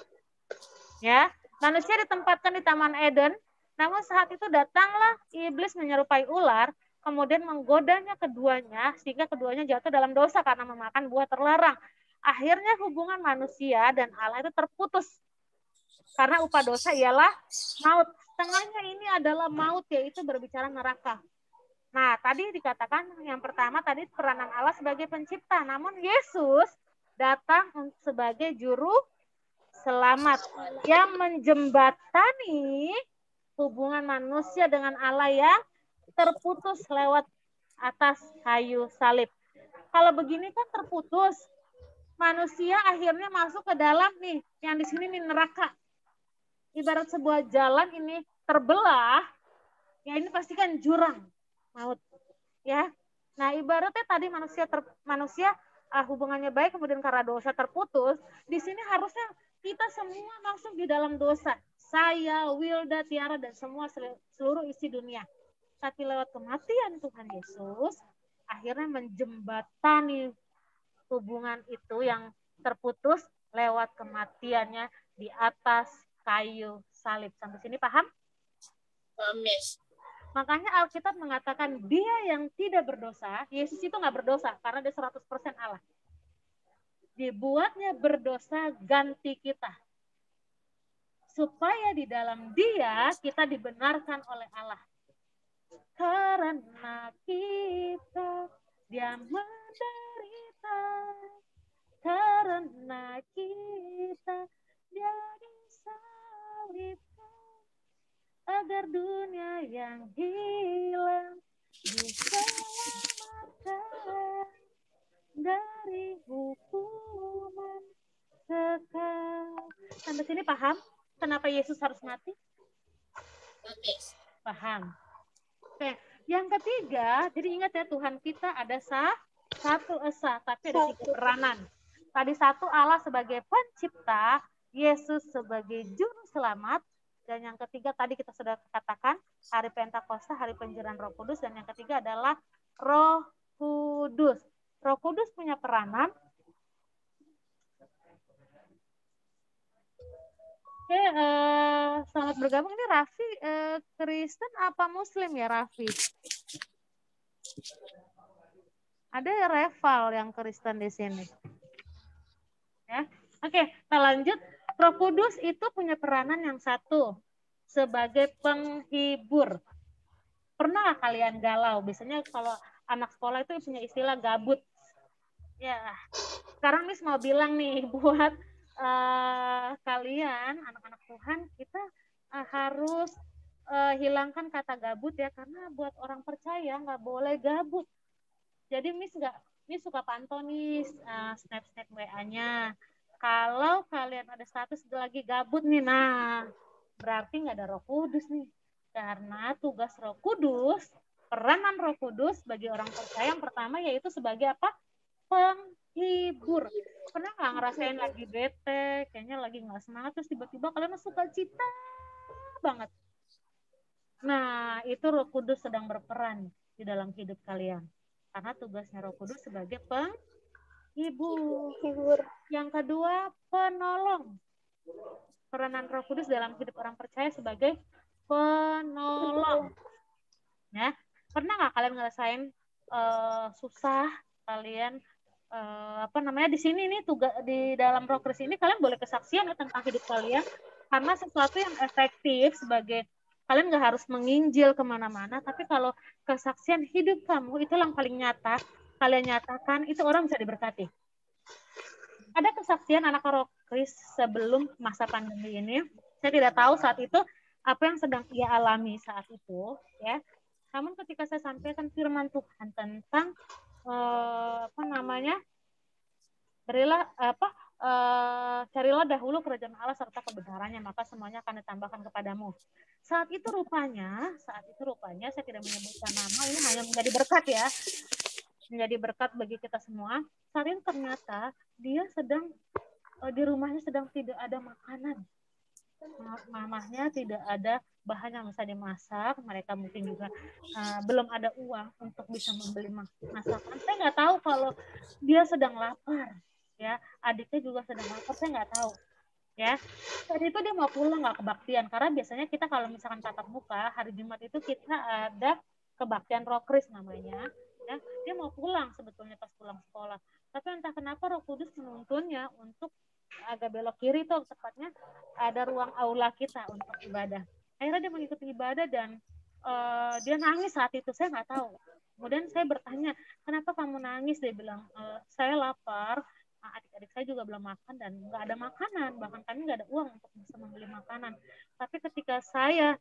Ya, manusia ditempatkan di Taman Eden, namun saat itu datanglah iblis menyerupai ular, kemudian menggodanya keduanya, sehingga keduanya jatuh dalam dosa karena memakan buah terlarang. Akhirnya hubungan manusia dan Allah itu terputus. Karena upah dosa ialah maut. Tengahnya ini adalah maut, yaitu berbicara neraka. Nah, tadi dikatakan yang pertama tadi peranan Allah sebagai pencipta. Namun Yesus datang sebagai juru selamat yang menjembatani hubungan manusia dengan Allah yang terputus lewat atas kayu salib. Kalau begini kan terputus. Manusia akhirnya masuk ke dalam nih, yang di sini nih neraka. Ibarat sebuah jalan ini terbelah, ya ini pasti kan jurang maut, ya. Nah, ibaratnya tadi manusia hubungannya baik, kemudian karena dosa terputus. Di sini harusnya kita semua masuk di dalam dosa. Saya, Wilda, Tiara, dan semua seluruh isi dunia. Tapi lewat kematian Tuhan Yesus, akhirnya menjembatani hubungan itu yang terputus lewat kematiannya di atas kayu salib. Sampai sini paham? Yes. Makanya Alkitab mengatakan dia yang tidak berdosa, Yesus itu nggak berdosa karena dia 100% Allah. Dibuatnya berdosa ganti kita. Supaya di dalam dia kita dibenarkan oleh Allah. Karena kita dia menderita. Karena kita dia disalibkan. Agar dunia yang hilang diselamatkan dari hukuman kekal. Sampai sini paham kenapa Yesus harus mati? Paham. Oke, yang ketiga, jadi ingat ya Tuhan kita ada satu esa, tapi ada 3 peranan. Tadi satu, Allah sebagai pencipta, Yesus sebagai juru selamat, dan yang ketiga tadi kita sudah katakan hari Pentakosta, hari penjarahan Roh Kudus, dan yang ketiga adalah Roh Kudus. Roh Kudus punya peranan. Oke, selamat bergabung. Ini Raffi Kristen apa Muslim ya Raffi? Ada Reval yang Kristen di sini. Ya, oke, kita lanjut. Roh Kudus itu punya peranan yang satu sebagai penghibur. Pernah kalian galau? Biasanya kalau anak sekolah itu punya istilah gabut. Ya, sekarang Miss mau bilang nih buat kalian anak-anak Tuhan, kita harus hilangkan kata gabut ya, karena buat orang percaya nggak boleh gabut. Jadi Miss suka pantau nih snap WA-nya. Kalau kalian ada status lagi gabut nih, nah berarti nggak ada Roh Kudus nih. Karena tugas Roh Kudus, peranan Roh Kudus bagi orang percaya yang pertama yaitu sebagai apa? Penghibur. Pernah nggak ngerasain lagi bete, kayaknya lagi nggak semangat, terus tiba-tiba kalian suka cita banget. Nah, itu Roh Kudus sedang berperan di dalam hidup kalian. Karena tugasnya Roh Kudus sebagai penghibur. Yang kedua, penolong. Peranan Roh Kudus dalam hidup orang percaya sebagai penolong. Ya, pernah nggak kalian ngerasain susah, kalian di sini nih tugas di dalam Rockers ini kalian boleh kesaksian tentang hidup kalian, karena sesuatu yang efektif sebagai kalian nggak harus menginjil kemana-mana, tapi kalau kesaksian hidup kamu itu yang paling nyata kalian nyatakan, itu orang bisa diberkati. Ada kesaksian anak Rockers sebelum masa pandemi ini, saya tidak tahu saat itu apa yang sedang ia alami saat itu, ya. Namun ketika saya sampaikan firman Tuhan tentang carilah dahulu kerajaan Allah serta kebenarannya, maka semuanya akan ditambahkan kepadamu. Saat itu rupanya saya tidak menyebutkan nama, ini hanya menjadi berkat ya, menjadi berkat bagi kita semua. Saat itu ternyata dia sedang di rumahnya sedang tidak ada makanan, mamahnya tidak ada bahan yang bisa dimasak, mereka mungkin juga belum ada uang untuk bisa membeli masakan. Saya nggak tahu kalau dia sedang lapar, ya, adiknya juga sedang lapar, saya nggak tahu, ya. Saat itu dia mau pulang nggak kebaktian, karena biasanya kita kalau misalkan tatap muka hari Jumat itu kita ada kebaktian Rockris namanya, ya. Dia mau pulang sebetulnya pas pulang sekolah, tapi entah kenapa Roh Kudus menuntunnya untuk agak belok kiri tuh, tepatnya ada ruang aula kita untuk ibadah. Akhirnya dia mengikuti ibadah dan dia nangis saat itu, saya nggak tahu. Kemudian saya bertanya, kenapa kamu nangis? Dia bilang, saya lapar, adik-adik saya juga belum makan dan nggak ada makanan, bahkan kami nggak ada uang untuk bisa membeli makanan. Tapi ketika saya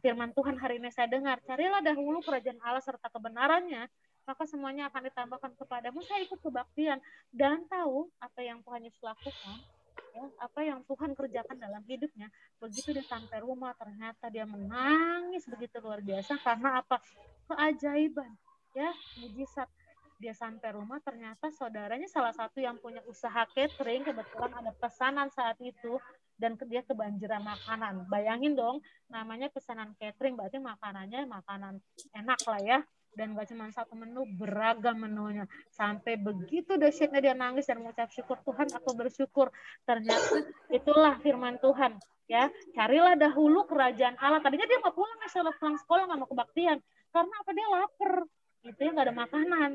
firman Tuhan hari ini saya dengar, carilah dahulu kerajaan Allah serta kebenarannya, maka semuanya akan ditambahkan kepadamu. Saya ikut kebaktian dan tahu apa yang Tuhan Yesus lakukan, ya, apa yang Tuhan kerjakan dalam hidupnya. Begitu dia sampai rumah, ternyata dia menangis begitu luar biasa, karena apa? Keajaiban, ya, mujizat. Dia sampai rumah, ternyata saudaranya salah satu yang punya usaha catering, kebetulan ada pesanan saat itu, dan dia kebanjiran makanan. Bayangin dong, namanya pesanan catering, berarti makanannya makanan enak lah ya, dan gak cuma satu menu, beragam menunya. Sampai begitu dahsyatnya dia nangis dan mengucap syukur, Tuhan aku bersyukur. Ternyata itulah firman Tuhan, ya, carilah dahulu kerajaan Allah. Tadinya dia mau pulang, setelah pulang sekolah nggak mau kebaktian, karena apa? Dia lapar, itu ya, nggak ada makanan.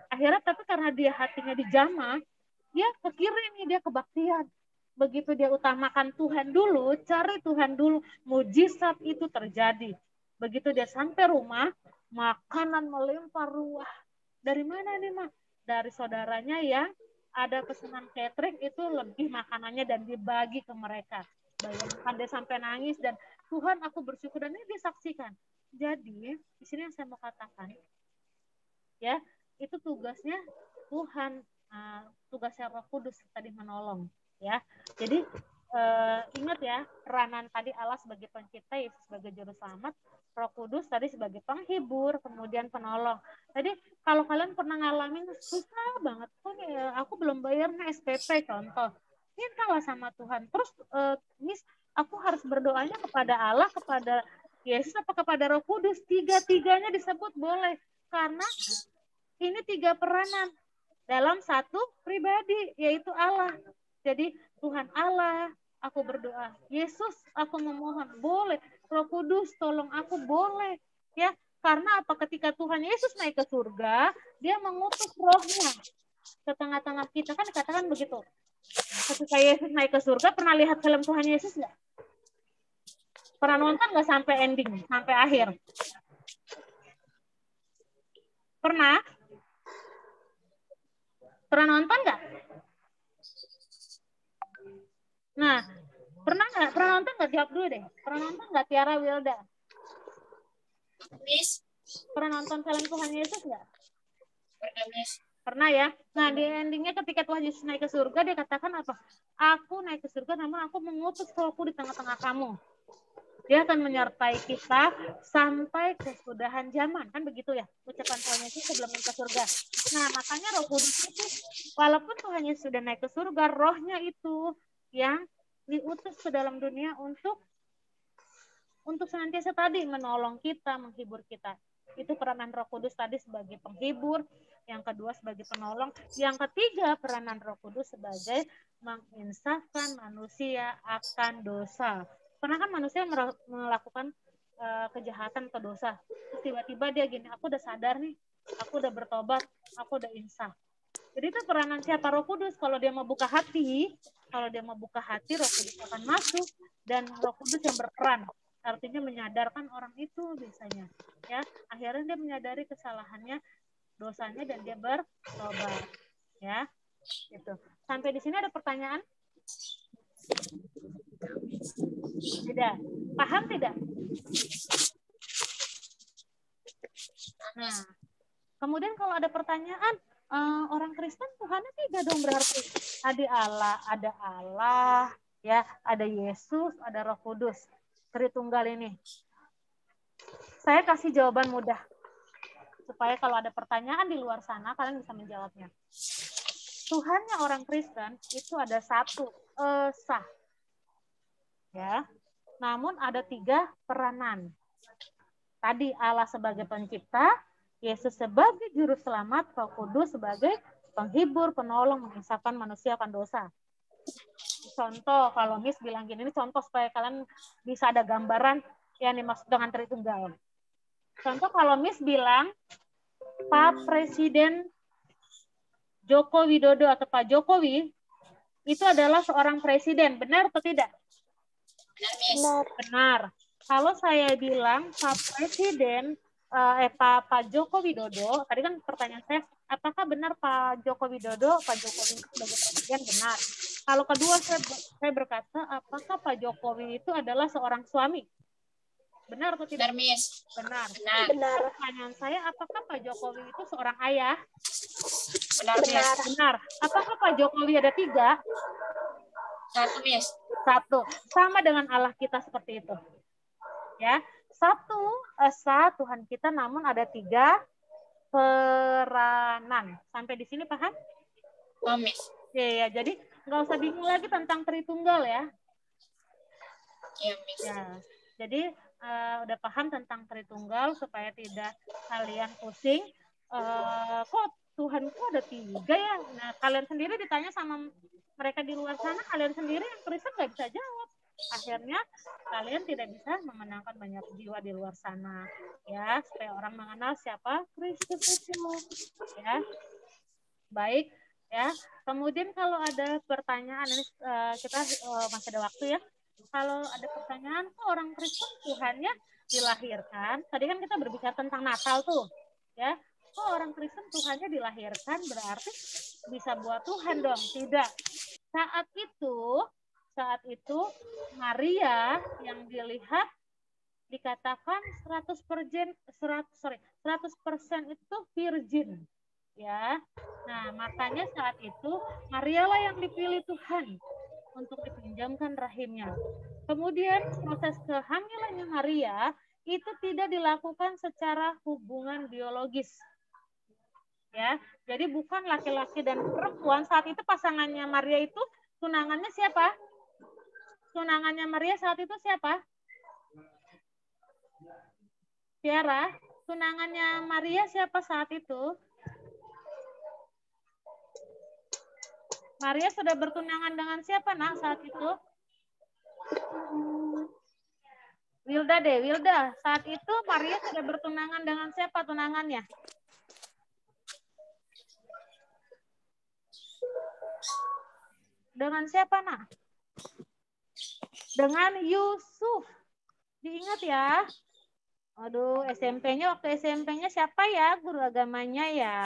Akhirnya tapi karena dia hatinya dijamah, dia ke kiri nih, dia kebaktian. Begitu dia utamakan Tuhan dulu, cari Tuhan dulu, mujizat itu terjadi. Begitu dia sampai rumah, makanan melimpah ruah. Dari mana nih, Mak? Dari saudaranya yang ada pesanan catering, itu lebih makanannya dan dibagi ke mereka. Bayangkan dia sampai nangis, dan Tuhan aku bersyukur, dan ini disaksikan. Jadi di sini yang saya mau katakan, ya, itu tugasnya Tuhan, tugasnya Roh Kudus tadi menolong, ya. Jadi ingat ya, peranan tadi Allah sebagai pencipta, Yesus sebagai juru selamat, Roh Kudus tadi sebagai penghibur, kemudian penolong. Jadi kalau kalian pernah ngalamin susah banget, kok aku belum bayar SPP contoh, mintalah sama Tuhan. Terus Miss, aku harus berdoanya kepada Allah, kepada Yesus, apa kepada Roh Kudus? Tiga-tiganya disebut boleh, karena ini 3 peranan dalam satu pribadi, yaitu Allah. Jadi Tuhan Allah, aku berdoa. Yesus, aku memohon, boleh. Roh Kudus, tolong aku, boleh. Ya, karena apa? Ketika Tuhan Yesus naik ke surga, dia mengutus rohnya ke tengah-tengah kita. Kan dikatakan begitu. Ketika Yesus naik ke surga, pernah lihat film Tuhan Yesus nggak? Pernah nonton nggak sampai ending, sampai akhir? Pernah? Pernah nonton nggak? Nah, pernah nggak? Pernah nonton nggak? Jawab dulu deh. Pernah nonton nggak Tiara Wilda? Miss. Pernah nonton film Tuhan Yesus nggak? Pernah, Miss. Pernah ya. Nah, di endingnya ketika Tuhan Yesus naik ke surga, dia katakan apa? Aku naik ke surga, namun aku mengutus Rohku di tengah-tengah kamu. Dia akan menyertai kita sampai kesudahan zaman. Kan begitu ya, ucapan Tuhan Yesus sebelum naik ke surga. Nah, makanya Roh Kudus itu, walaupun Tuhan Yesus sudah naik ke surga, rohnya itu yang diutus ke dalam dunia untuk senantiasa tadi menolong kita, menghibur kita. Itu peranan Roh Kudus tadi sebagai penghibur, yang kedua sebagai penolong, yang ketiga peranan Roh Kudus sebagai menginsafkan manusia akan dosa. Pernah kan manusia melakukan kejahatan atau dosa, terus tiba-tiba dia gini, aku udah sadar nih, aku udah bertobat, aku udah insaf. Jadi itu peranan siapa? Roh Kudus. Kalau dia mau buka hati, Roh Kudus akan masuk, dan Roh Kudus yang berperan, artinya menyadarkan orang itu biasanya, ya, akhirnya dia menyadari kesalahannya, dosanya, dan dia bertobat, ya, gitu. Sampai di sini ada pertanyaan? Tidak, paham tidak? Nah, kemudian kalau ada pertanyaan, orang Kristen Tuhannya 3 dong berarti. Ada Allah, ya, ada Yesus, ada Roh Kudus. Tritunggal ini. Saya kasih jawaban mudah supaya kalau ada pertanyaan di luar sana kalian bisa menjawabnya. Tuhannya orang Kristen itu ada satu, esa. Ya. Namun ada 3 peranan. Tadi Allah sebagai pencipta, Yesus sebagai juru selamat, Roh Kudus sebagai penghibur, penolong, menginsafkan manusia akan dosa. Contoh, kalau Miss bilang gini, ini contoh supaya kalian bisa ada gambaran yang dimaksud dengan Tritunggal. Contoh kalau Miss bilang, Pak Presiden Joko Widodo atau Pak Jokowi itu adalah seorang presiden, benar atau tidak? Benar. Benar. Kalau saya bilang Pak Presiden, Pak Joko Widodo, tadi kan pertanyaan saya, apakah benar Pak Joko Widodo, Pak Jokowi itu sebagai presiden? Benar. Kalau kedua saya berkata, apakah Pak Jokowi itu adalah seorang suami? Benar atau tidak? Benar, Miss. Benar. Benar. Pertanyaan saya, apakah Pak Jokowi itu seorang ayah? Benar, Miss. Benar. Apakah Pak Jokowi ada 3? 1, Miss. 1. Sama dengan Allah kita seperti itu. Ya, 1 esa Tuhan kita, namun ada 3 peranan. Sampai di sini paham? Oh, Miss. Ya, jadi nggak usah bingung lagi tentang Tritunggal ya. Iya, Miss. Ya, jadi udah paham tentang Tritunggal supaya tidak kalian pusing. Kok Tuhanku ada 3 ya? Nah, kalian sendiri ditanya sama mereka di luar sana, kalian sendiri yang Kristen nggak bisa jawab. Akhirnya kalian tidak bisa memenangkan banyak jiwa di luar sana, ya, supaya orang mengenal siapa Kristus itu, ya. Baik, ya. Kemudian kalau ada pertanyaan, ini kita masih ada waktu ya. Kalau ada pertanyaan, kok orang Kristen Tuhannya dilahirkan? Tadi kan kita berbicara tentang Natal tuh, ya. Kok orang Kristen Tuhannya dilahirkan berarti bisa buat Tuhan dong? Tidak. Saat itu Maria yang dilihat dikatakan 100% itu virgin, ya. Nah, makanya saat itu Maria lah yang dipilih Tuhan untuk dipinjam merajamkan rahimnya. Kemudian proses kehamilannya Maria itu tidak dilakukan secara hubungan biologis. Ya, jadi bukan laki-laki dan perempuan. Saat itu pasangannya Maria itu tunangannya siapa? Tunangannya Maria saat itu siapa? Tiara, tunangannya Maria siapa saat itu? Maria sudah bertunangan dengan siapa, Nak, saat itu? Wilda deh, Wilda. Saat itu Maria sudah bertunangan dengan siapa tunangannya? Dengan siapa, Nak? Dengan Yusuf. Diingat ya. Aduh, SMP-nya waktu SMP-nya siapa ya guru agamanya ya?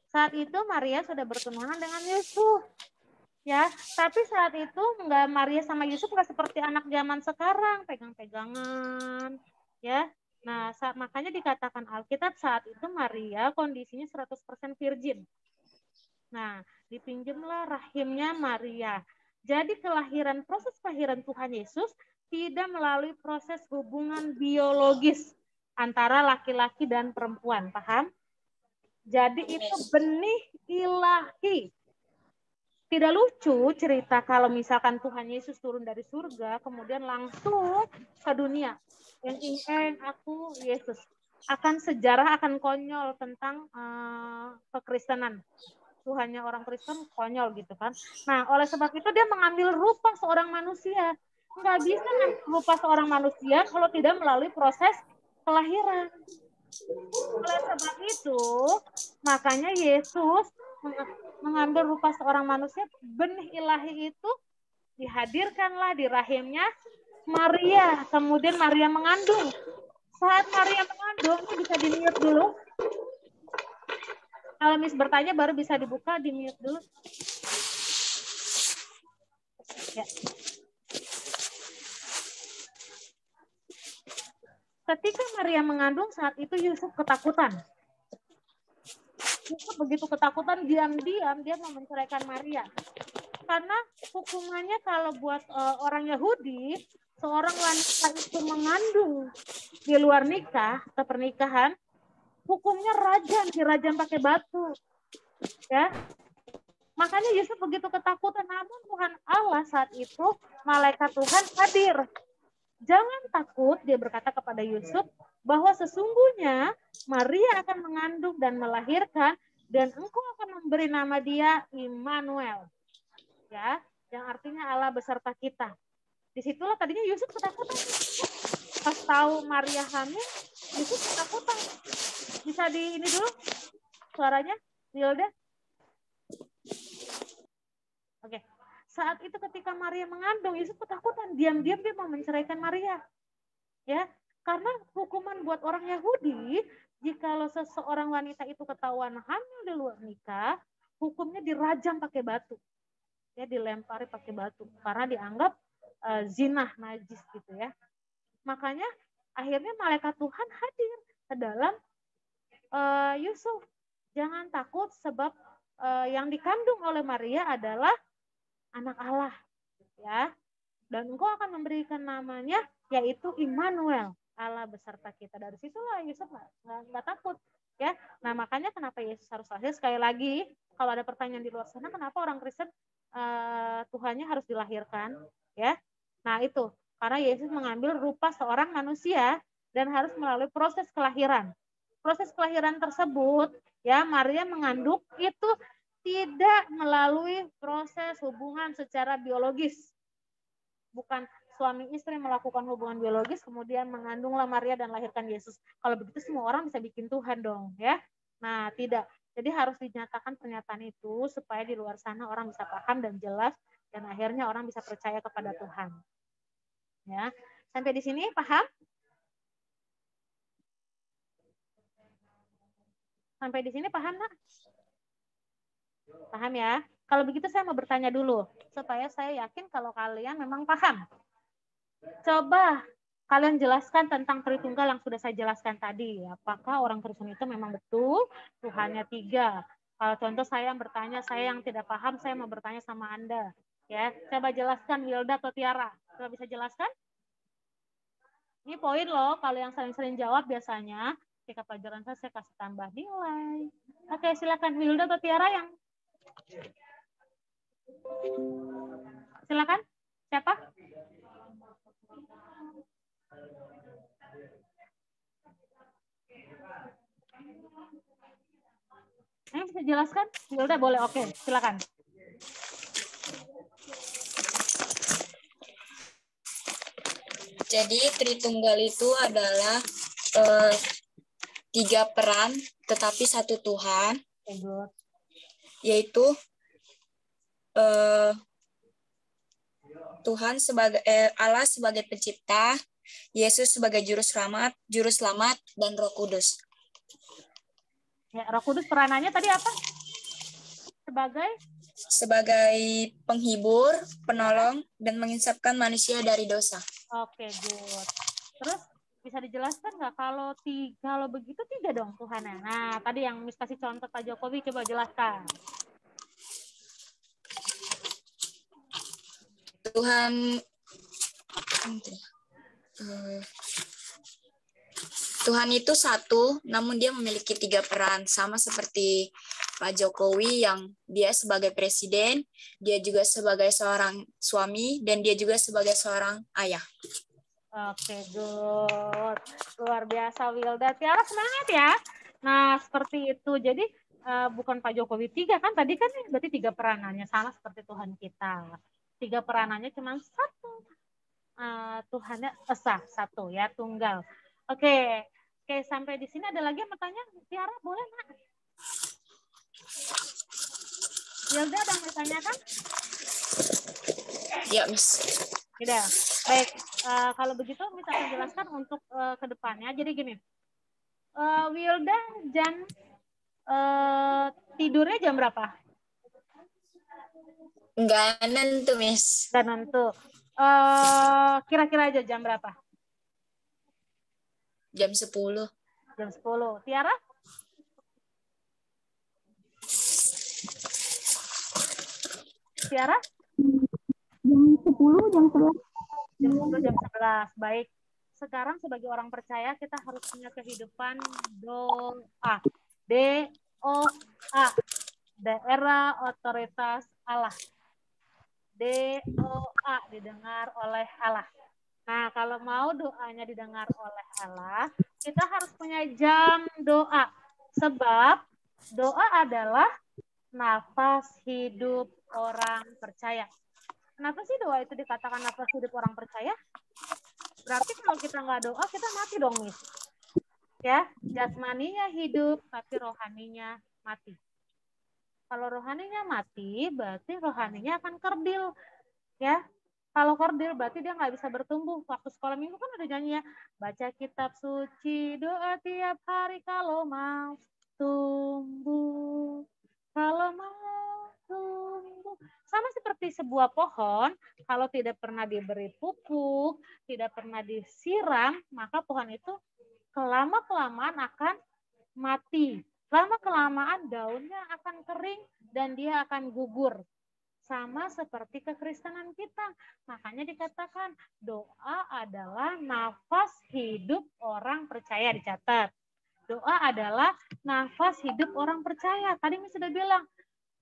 Saat itu Maria sudah bertunangan dengan Yusuf. Ya, tapi saat itu enggak, Maria sama Yusuf enggak seperti anak zaman sekarang, pegang-pegangan, ya. Nah, makanya dikatakan Alkitab saat itu Maria kondisinya 100% virgin. Nah, dipinjamlah rahimnya Maria. Jadi proses kelahiran Tuhan Yesus tidak melalui proses hubungan biologis antara laki-laki dan perempuan, paham? Jadi itu benih ilahi. Tidak lucu cerita kalau misalkan Tuhan Yesus turun dari surga, kemudian langsung ke dunia. Aku Yesus. Sejarah akan konyol tentang kekristenan. Tuhannya orang Kristen konyol gitu kan. Nah, oleh sebab itu dia mengambil rupa seorang manusia. Nggak bisa ngambil rupa seorang manusia kalau tidak melalui proses kelahiran. Oleh sebab itu, makanya Yesus mengambil rupa seorang manusia, benih ilahi itu dihadirkanlah di rahimnya Maria. Kemudian Maria mengandung. Saat Maria mengandung, ini bisa di-mute dulu. Kalau Miss bertanya baru bisa dibuka, di-mute dulu. Ya. Ketika Maria mengandung, saat itu Yusuf ketakutan. Yusuf begitu ketakutan, diam-diam dia mau menceraikan Maria. Karena hukumannya kalau buat orang Yahudi, seorang wanita itu mengandung di luar nikah atau pernikahan, hukumnya dirajam pakai batu. Ya. Makanya Yusuf begitu ketakutan, namun Tuhan Allah saat itu, malaikat Tuhan hadir. Jangan takut, dia berkata kepada Yusuf, bahwa sesungguhnya Maria akan mengandung dan melahirkan, dan engkau akan memberi nama dia Immanuel. Ya, yang artinya Allah beserta kita. Disitulah tadinya Yusuf ketakutan. Pas tahu Maria hamil, Yusuf ketakutan. Bisa di ini dulu suaranya, Wilda? Oke. Saat itu ketika Maria mengandung, Yusuf ketakutan. Diam-diam dia mau menceraikan Maria. Ya, karena hukuman buat orang Yahudi, jikalau seseorang wanita itu ketahuan hamil di luar nikah, hukumnya dirajam pakai batu. Ya, dilempari pakai batu karena dianggap zinah, najis gitu ya. Makanya akhirnya malaikat Tuhan hadir ke dalam Yusuf. Jangan takut sebab yang dikandung oleh Maria adalah anak Allah, ya. Dan engkau akan memberikan namanya yaitu Immanuel, Allah beserta kita. Dari situlah Yusuf nggak takut, ya. Nah, makanya kenapa Yesus harus lahir? Sekali lagi, kalau ada pertanyaan di luar sana, kenapa orang Kristen Tuhannya harus dilahirkan, ya? Nah, itu karena Yesus mengambil rupa seorang manusia dan harus melalui proses kelahiran. Proses kelahiran tersebut, ya, Maria mengandung itu tidak melalui proses hubungan secara biologis. Bukan suami istri melakukan hubungan biologis, kemudian mengandunglah Maria dan lahirkan Yesus. Kalau begitu semua orang bisa bikin Tuhan dong, ya. Nah, tidak. Jadi harus dinyatakan pernyataan itu supaya di luar sana orang bisa paham dan jelas dan akhirnya orang bisa percaya kepada Tuhan. Ya. Sampai di sini paham? Sampai di sini paham, Nak? Paham ya? Kalau begitu saya mau bertanya dulu supaya saya yakin kalau kalian memang paham. Coba kalian jelaskan tentang Tritunggal yang sudah saya jelaskan tadi. Apakah orang Kristen itu memang betul Tuhannya 3? Kalau contoh saya yang bertanya, saya yang tidak paham, saya mau bertanya sama Anda. Ya, coba jelaskan Wilda atau Tiara. Coba bisa jelaskan? Ini poin loh, kalau yang sering-sering jawab biasanya ketika pelajaran saya kasih tambah nilai. Oke, silakan Wilda atau Tiara yang silakan. Siapa? Bisa jelaskan? Wilda boleh, oke, silakan. Jadi Tritunggal itu adalah 3 peran tetapi satu Tuhan, yaitu Tuhan sebagai Allah sebagai pencipta, Yesus sebagai juru selamat dan Roh Kudus. Ya, Roh Kudus peranannya tadi apa? Sebagai penghibur, penolong, dan menginsafkan manusia dari dosa. Oke, good. Terus bisa dijelaskan nggak kalau begitu 3 dong Tuhannya? Nah, tadi yang Miss kasih contoh Pak Jokowi, coba jelaskan. Tuhan itu satu, namun dia memiliki 3 peran, sama seperti Pak Jokowi yang dia sebagai presiden, dia juga sebagai seorang suami, dan dia juga sebagai seorang ayah. Oke, good. Luar biasa, Wilda. Tiara semangat ya. Nah, seperti itu. Jadi, bukan Pak Jokowi 3 kan? Tadi kan berarti 3 peranannya. Sama seperti Tuhan kita. 3 peranannya cuma 1. Tuhannya esa, 1 ya, tunggal. Oke, sampai di sini ada lagi yang mau tanya? Tiara, boleh, Nak? Wilda ada yang mau tanyakan? Ya, Miss. Tidak. Baik, kalau begitu Miss akan jelaskan untuk ke depannya. Jadi gini, Wilda tidurnya jam berapa? Enggak nentu, Miss. Enggak nentu. Kira-kira aja jam berapa? Jam 10. Jam 10. Tiara? Tiara? Jam 10, jam 11. Jam 10, jam 11. Baik. Sekarang sebagai orang percaya kita harus punya kehidupan doa. D-O-A. Daerah otoritas Allah. DOA, didengar oleh Allah. Nah, kalau mau doanya didengar oleh Allah, kita harus punya jam doa. Sebab doa adalah nafas hidup orang percaya. Kenapa sih doa itu dikatakan nafas hidup orang percaya? Berarti kalau kita nggak doa, kita mati dong, Miss. Ya, jasmaninya hidup, tapi rohaninya mati. Kalau rohaninya mati, berarti rohaninya akan kerdil. Ya, kalau kerdil berarti dia nggak bisa bertumbuh. Waktu sekolah minggu kan ada nyanyi ya, baca kitab suci, doa tiap hari kalau mau tumbuh. Kalau mau tumbuh. Sama seperti sebuah pohon, kalau tidak pernah diberi pupuk, tidak pernah disiram, maka pohon itu kelama-kelamaan akan mati. Lama-kelamaan daunnya akan kering dan dia akan gugur. Sama seperti kekristenan kita. Makanya dikatakan doa adalah nafas hidup orang percaya, dicatat. Doa adalah nafas hidup orang percaya. Tadi Miss sudah bilang,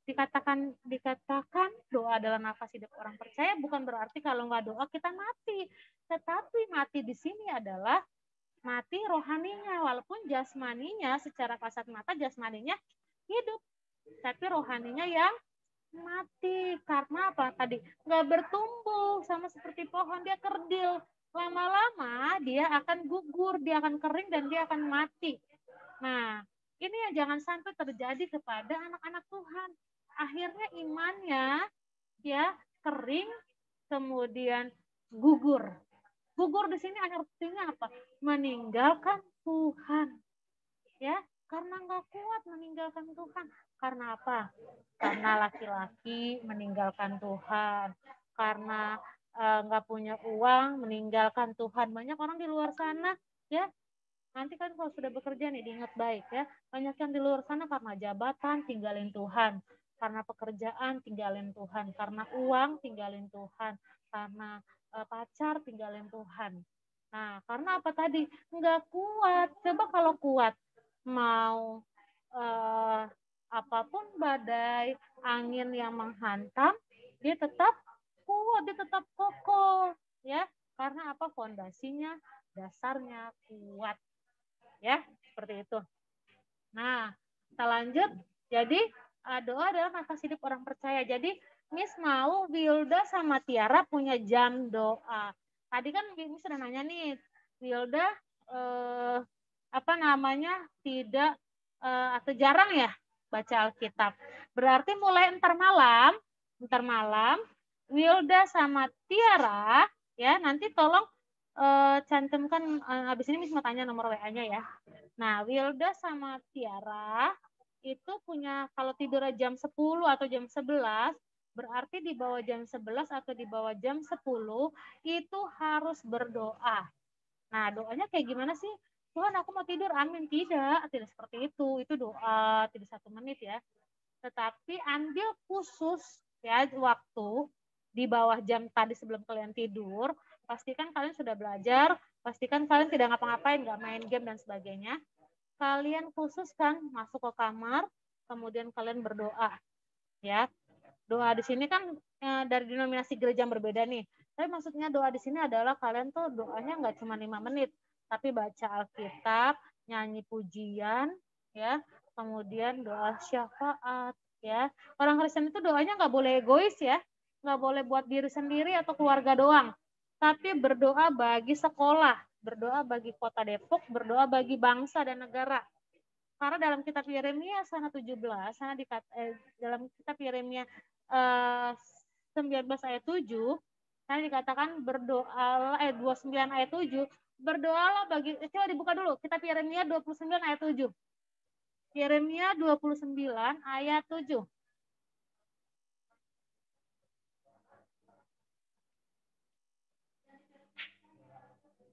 dikatakan doa adalah nafas hidup orang percaya, bukan berarti kalau nggak doa kita mati. Tetapi mati di sini adalah mati rohaninya, walaupun jasmaninya secara kasat mata jasmaninya hidup, tapi rohaninya yang mati. Karena apa? Tadi nggak bertumbuh, sama seperti pohon, dia kerdil. Lama-lama dia akan gugur, dia akan kering dan dia akan mati. Nah, ini yang jangan sampai terjadi kepada anak-anak Tuhan. Akhirnya imannya ya kering, kemudian gugur. Gugur di sini artinya apa? Meninggalkan Tuhan. Ya, karena nggak kuat meninggalkan Tuhan. Karena apa? Karena laki-laki meninggalkan Tuhan. Karena nggak punya uang meninggalkan Tuhan. Banyak orang di luar sana, ya. Nanti kan kalau sudah bekerja nih, diingat baik ya. Banyak yang di luar sana karena jabatan tinggalin Tuhan. Karena pekerjaan tinggalin Tuhan, karena uang tinggalin Tuhan, karena pacar tinggalin Tuhan. Nah, karena apa tadi? Nggak kuat. Coba kalau kuat, mau apapun badai, angin yang menghantam, dia tetap kuat, dia tetap kokoh, ya. Karena apa? Fondasinya, dasarnya kuat, ya, seperti itu. Nah, kita lanjut. Jadi doa adalah nafas hidup orang percaya. Jadi Miss mau Wilda sama Tiara punya jam doa. Tadi kan Miss sudah nanya nih, Wilda apa namanya tidak atau jarang ya baca Alkitab. Berarti mulai ntar malam Wilda sama Tiara ya nanti tolong cantumkan habis ini Miss mau tanya nomor WA-nya ya. Nah, Wilda sama Tiara itu punya kalau tidur jam 10 atau jam 11 berarti di bawah jam 11 atau di bawah jam 10 itu harus berdoa. Nah, doanya kayak gimana sih? Tuhan, aku mau tidur. Amin. Tidak seperti itu. Itu doa tidak 1 menit ya. Tetapi ambil khusus ya waktu di bawah jam tadi sebelum kalian tidur. Pastikan kalian sudah belajar. Pastikan kalian tidak ngapa-ngapain, nggak main game dan sebagainya. Kalian khususkan masuk ke kamar, kemudian kalian berdoa. Ya, doa di sini kan dari denominasi gereja yang berbeda nih. Tapi maksudnya doa di sini adalah kalian tuh doanya nggak cuma 5 menit, tapi baca Alkitab, nyanyi pujian, ya, kemudian doa syafaat, ya. Orang Kristen itu doanya nggak boleh egois ya, nggak boleh buat diri sendiri atau keluarga doang, tapi berdoa bagi sekolah, berdoa bagi kota Depok, berdoa bagi bangsa dan negara. Karena dalam kitab Yeremia sana 17, dalam kitab Yeremia 19 ayat 7, sana dikatakan berdoalah 29 ayat 7, berdoalah bagi coba dibuka dulu kitab Yeremia 29 ayat 7. Yeremia 29 ayat 7.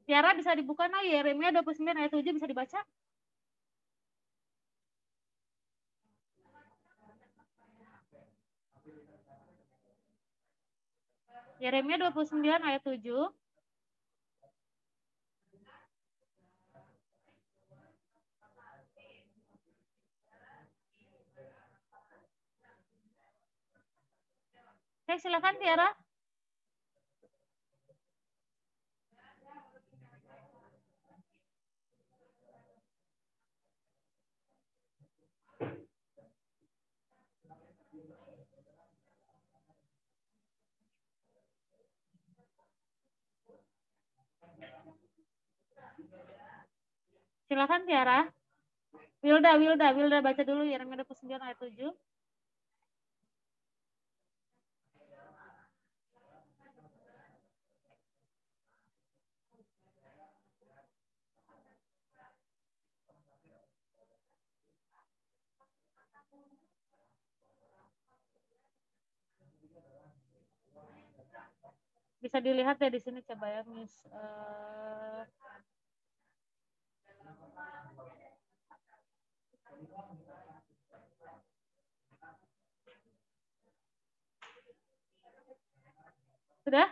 Tiara bisa dibuka nah Yeremia 29 ayat 7 bisa dibaca? Yeremia 29 ayat 7. Oke, silakan Tiara. Silakan Tiara. Wilda baca dulu Yeremia 29 ayat 7. Bisa dilihat ya di sini coba ya Miss. Sudah?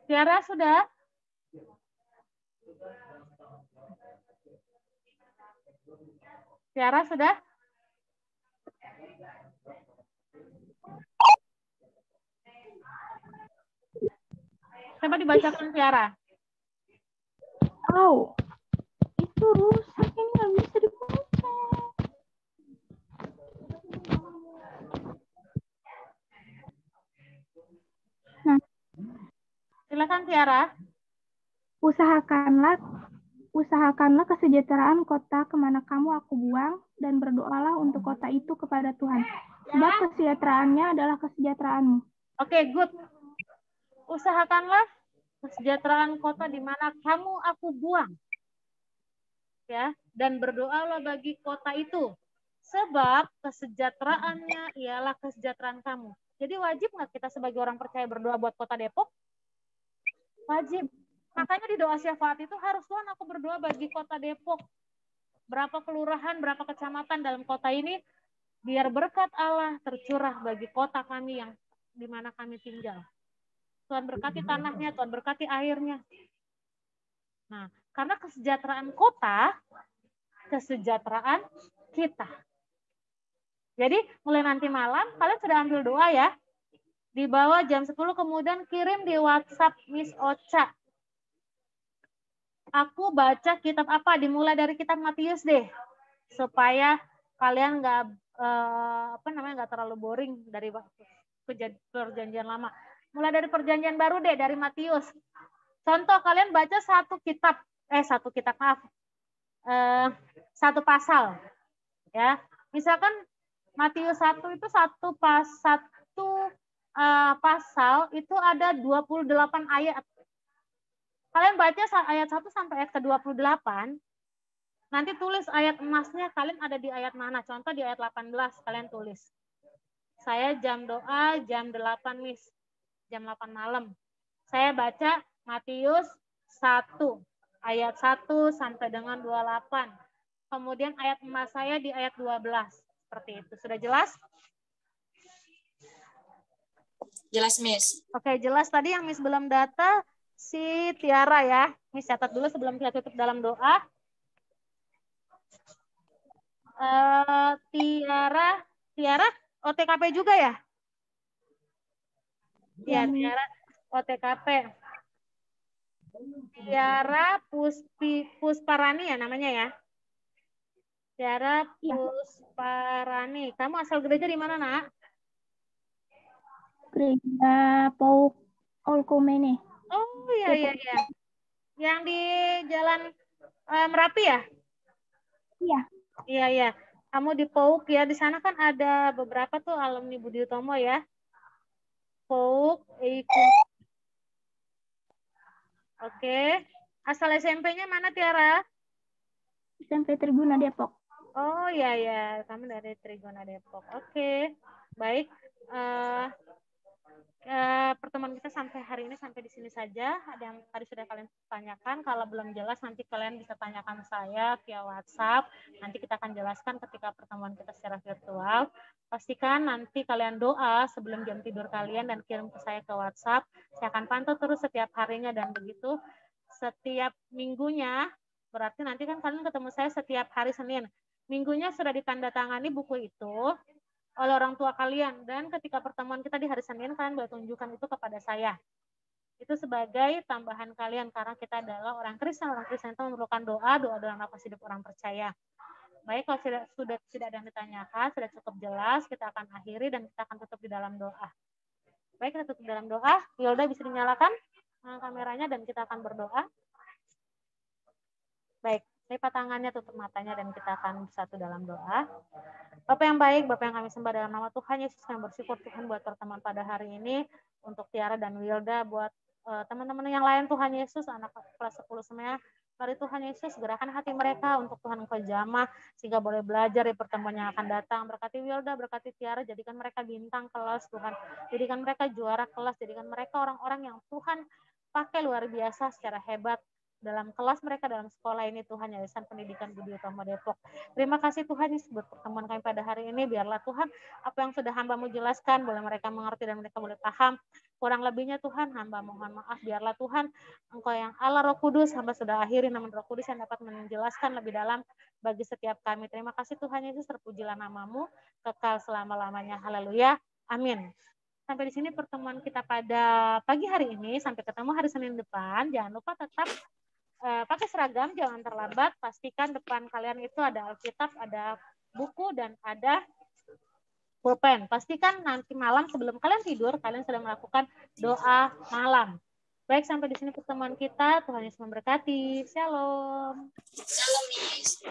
Tiara sudah? Tiara sudah? Coba dibacakan Tiara. Oh, itu rusak ini nggak bisa dibaca. Nah, silakan Tiara. Usahakanlah kesejahteraan kota kemana kamu aku buang, dan berdoalah untuk kota itu kepada Tuhan. Sebab kesejahteraannya adalah kesejahteraanmu. Oke, good. Usahakanlah kesejahteraan kota di mana kamu aku buang. Ya, dan berdoalah bagi kota itu. Sebab kesejahteraannya ialah kesejahteraan kamu. Jadi wajib nggak kita sebagai orang percaya berdoa buat kota Depok? Wajib. Makanya di doa syafaat itu harus Tuhan aku berdoa bagi kota Depok. berapa kelurahan, berapa kecamatan dalam kota ini, biar berkat Allah tercurah bagi kota kami yang di mana kami tinggal. Tuhan berkati tanahnya, Tuhan berkati airnya. Nah, karena kesejahteraan kota, kesejahteraan kita. Jadi mulai nanti malam kalian sudah ambil doa ya. Di bawah jam 10 kemudian kirim di WhatsApp Miss Ocha. Aku baca kitab apa, dimulai dari kitab Matius deh. Supaya kalian nggak terlalu boring dari perjanjian lama. Mulai dari perjanjian baru deh, dari Matius. Contoh kalian baca satu pasal. Ya. Misalkan Matius 1 itu pasal itu ada 28 ayat. Kalian baca ayat 1 sampai ayat ke-28, nanti tulis ayat emasnya kalian ada di ayat mana. Contoh di ayat 18 kalian tulis. Saya jam doa jam 8 Miss, jam 8 malam. Saya baca Matius 1, ayat 1 sampai dengan 28. Kemudian ayat emas saya di ayat 12. Seperti itu. Sudah jelas? Jelas, Miss. Oke, jelas. Tadi yang Miss belum data, si Tiara ya. Miss catat dulu sebelum kita tutup dalam doa. Tiara OTKP juga ya? Iya, Tiara OTKP. Tiara Pusparani ya namanya ya? Tiara Pusparani. Kamu asal gereja di mana, Nak? Gereja Pauk Olkomene. Oh iya. Yang di Jalan Merapi ya? Iya. Iya. Kamu di Pauk ya. Di sana kan ada beberapa tuh alumni Budi Utomo ya. Pauk, Oke. Asal SMP-nya mana, Tiara? SMP Triguna Depok. Oh iya. Kamu dari Triguna Depok. Oke. Baik. Pertemuan kita sampai hari ini sampai di sini saja. Ada yang tadi sudah kalian tanyakan, kalau belum jelas nanti kalian bisa tanyakan saya via WhatsApp. Nanti kita akan jelaskan ketika pertemuan kita secara virtual. Pastikan nanti kalian doa sebelum jam tidur kalian dan kirim ke saya ke WhatsApp. Saya akan pantau terus setiap harinya dan begitu setiap minggunya. Berarti nanti kan kalian ketemu saya setiap hari Senin. Minggunya sudah ditandatangani buku itu oleh orang tua kalian, dan ketika pertemuan kita di hari Senin kalian boleh tunjukkan itu kepada saya. Itu sebagai tambahan kalian karena kita adalah orang Kristen itu memerlukan doa dalam nafas hidup orang percaya. Baik, kalau sudah tidak ada yang ditanyakan, sudah cukup jelas, kita akan akhiri dan kita akan tutup di dalam doa. Baik, kita tutup di dalam doa. Yolda bisa dinyalakan kameranya dan kita akan berdoa. Baik, lipat tangannya, tutup matanya dan kita akan bersatu dalam doa. Bapak yang baik, Bapak yang kami sembah dalam nama Tuhan Yesus, kami bersyukur Tuhan buat pertemuan pada hari ini, untuk Tiara dan Wilda, buat teman-teman yang lain Tuhan Yesus, anak kelas 10 semuanya, mari Tuhan Yesus gerakan hati mereka untuk Tuhan Engkau jamah, sehingga boleh belajar di pertemuan yang akan datang. Berkati Wilda, berkati Tiara, jadikan mereka bintang kelas Tuhan, jadikan mereka juara kelas, jadikan mereka orang-orang yang Tuhan pakai luar biasa secara hebat dalam kelas mereka, dalam sekolah ini Tuhan, Yayasan Pendidikan Budi Utomo Depok. Terima kasih Tuhan Yesus buat pertemuan kami pada hari ini. Biarlah Tuhan apa yang sudah hamba-Mu jelaskan boleh mereka mengerti dan mereka boleh paham. Kurang lebihnya Tuhan hamba mohon maaf. Biarlah Tuhan Engkau yang Allah Roh Kudus, hamba sudah akhiri namun Roh Kudus yang dapat menjelaskan lebih dalam bagi setiap kami. Terima kasih Tuhan Yesus, terpujilah nama-Mu kekal selama-lamanya. Haleluya. Amin. Sampai di sini pertemuan kita pada pagi hari ini. Sampai ketemu hari Senin depan. Jangan lupa tetap pakai seragam, jangan terlambat. Pastikan depan kalian itu ada Alkitab, ada buku, dan ada pulpen. Pastikan nanti malam sebelum kalian tidur, kalian sudah melakukan doa malam. Baik, sampai di sini pertemuan kita. Tuhan Yesus memberkati. Shalom. Shalom, Miss.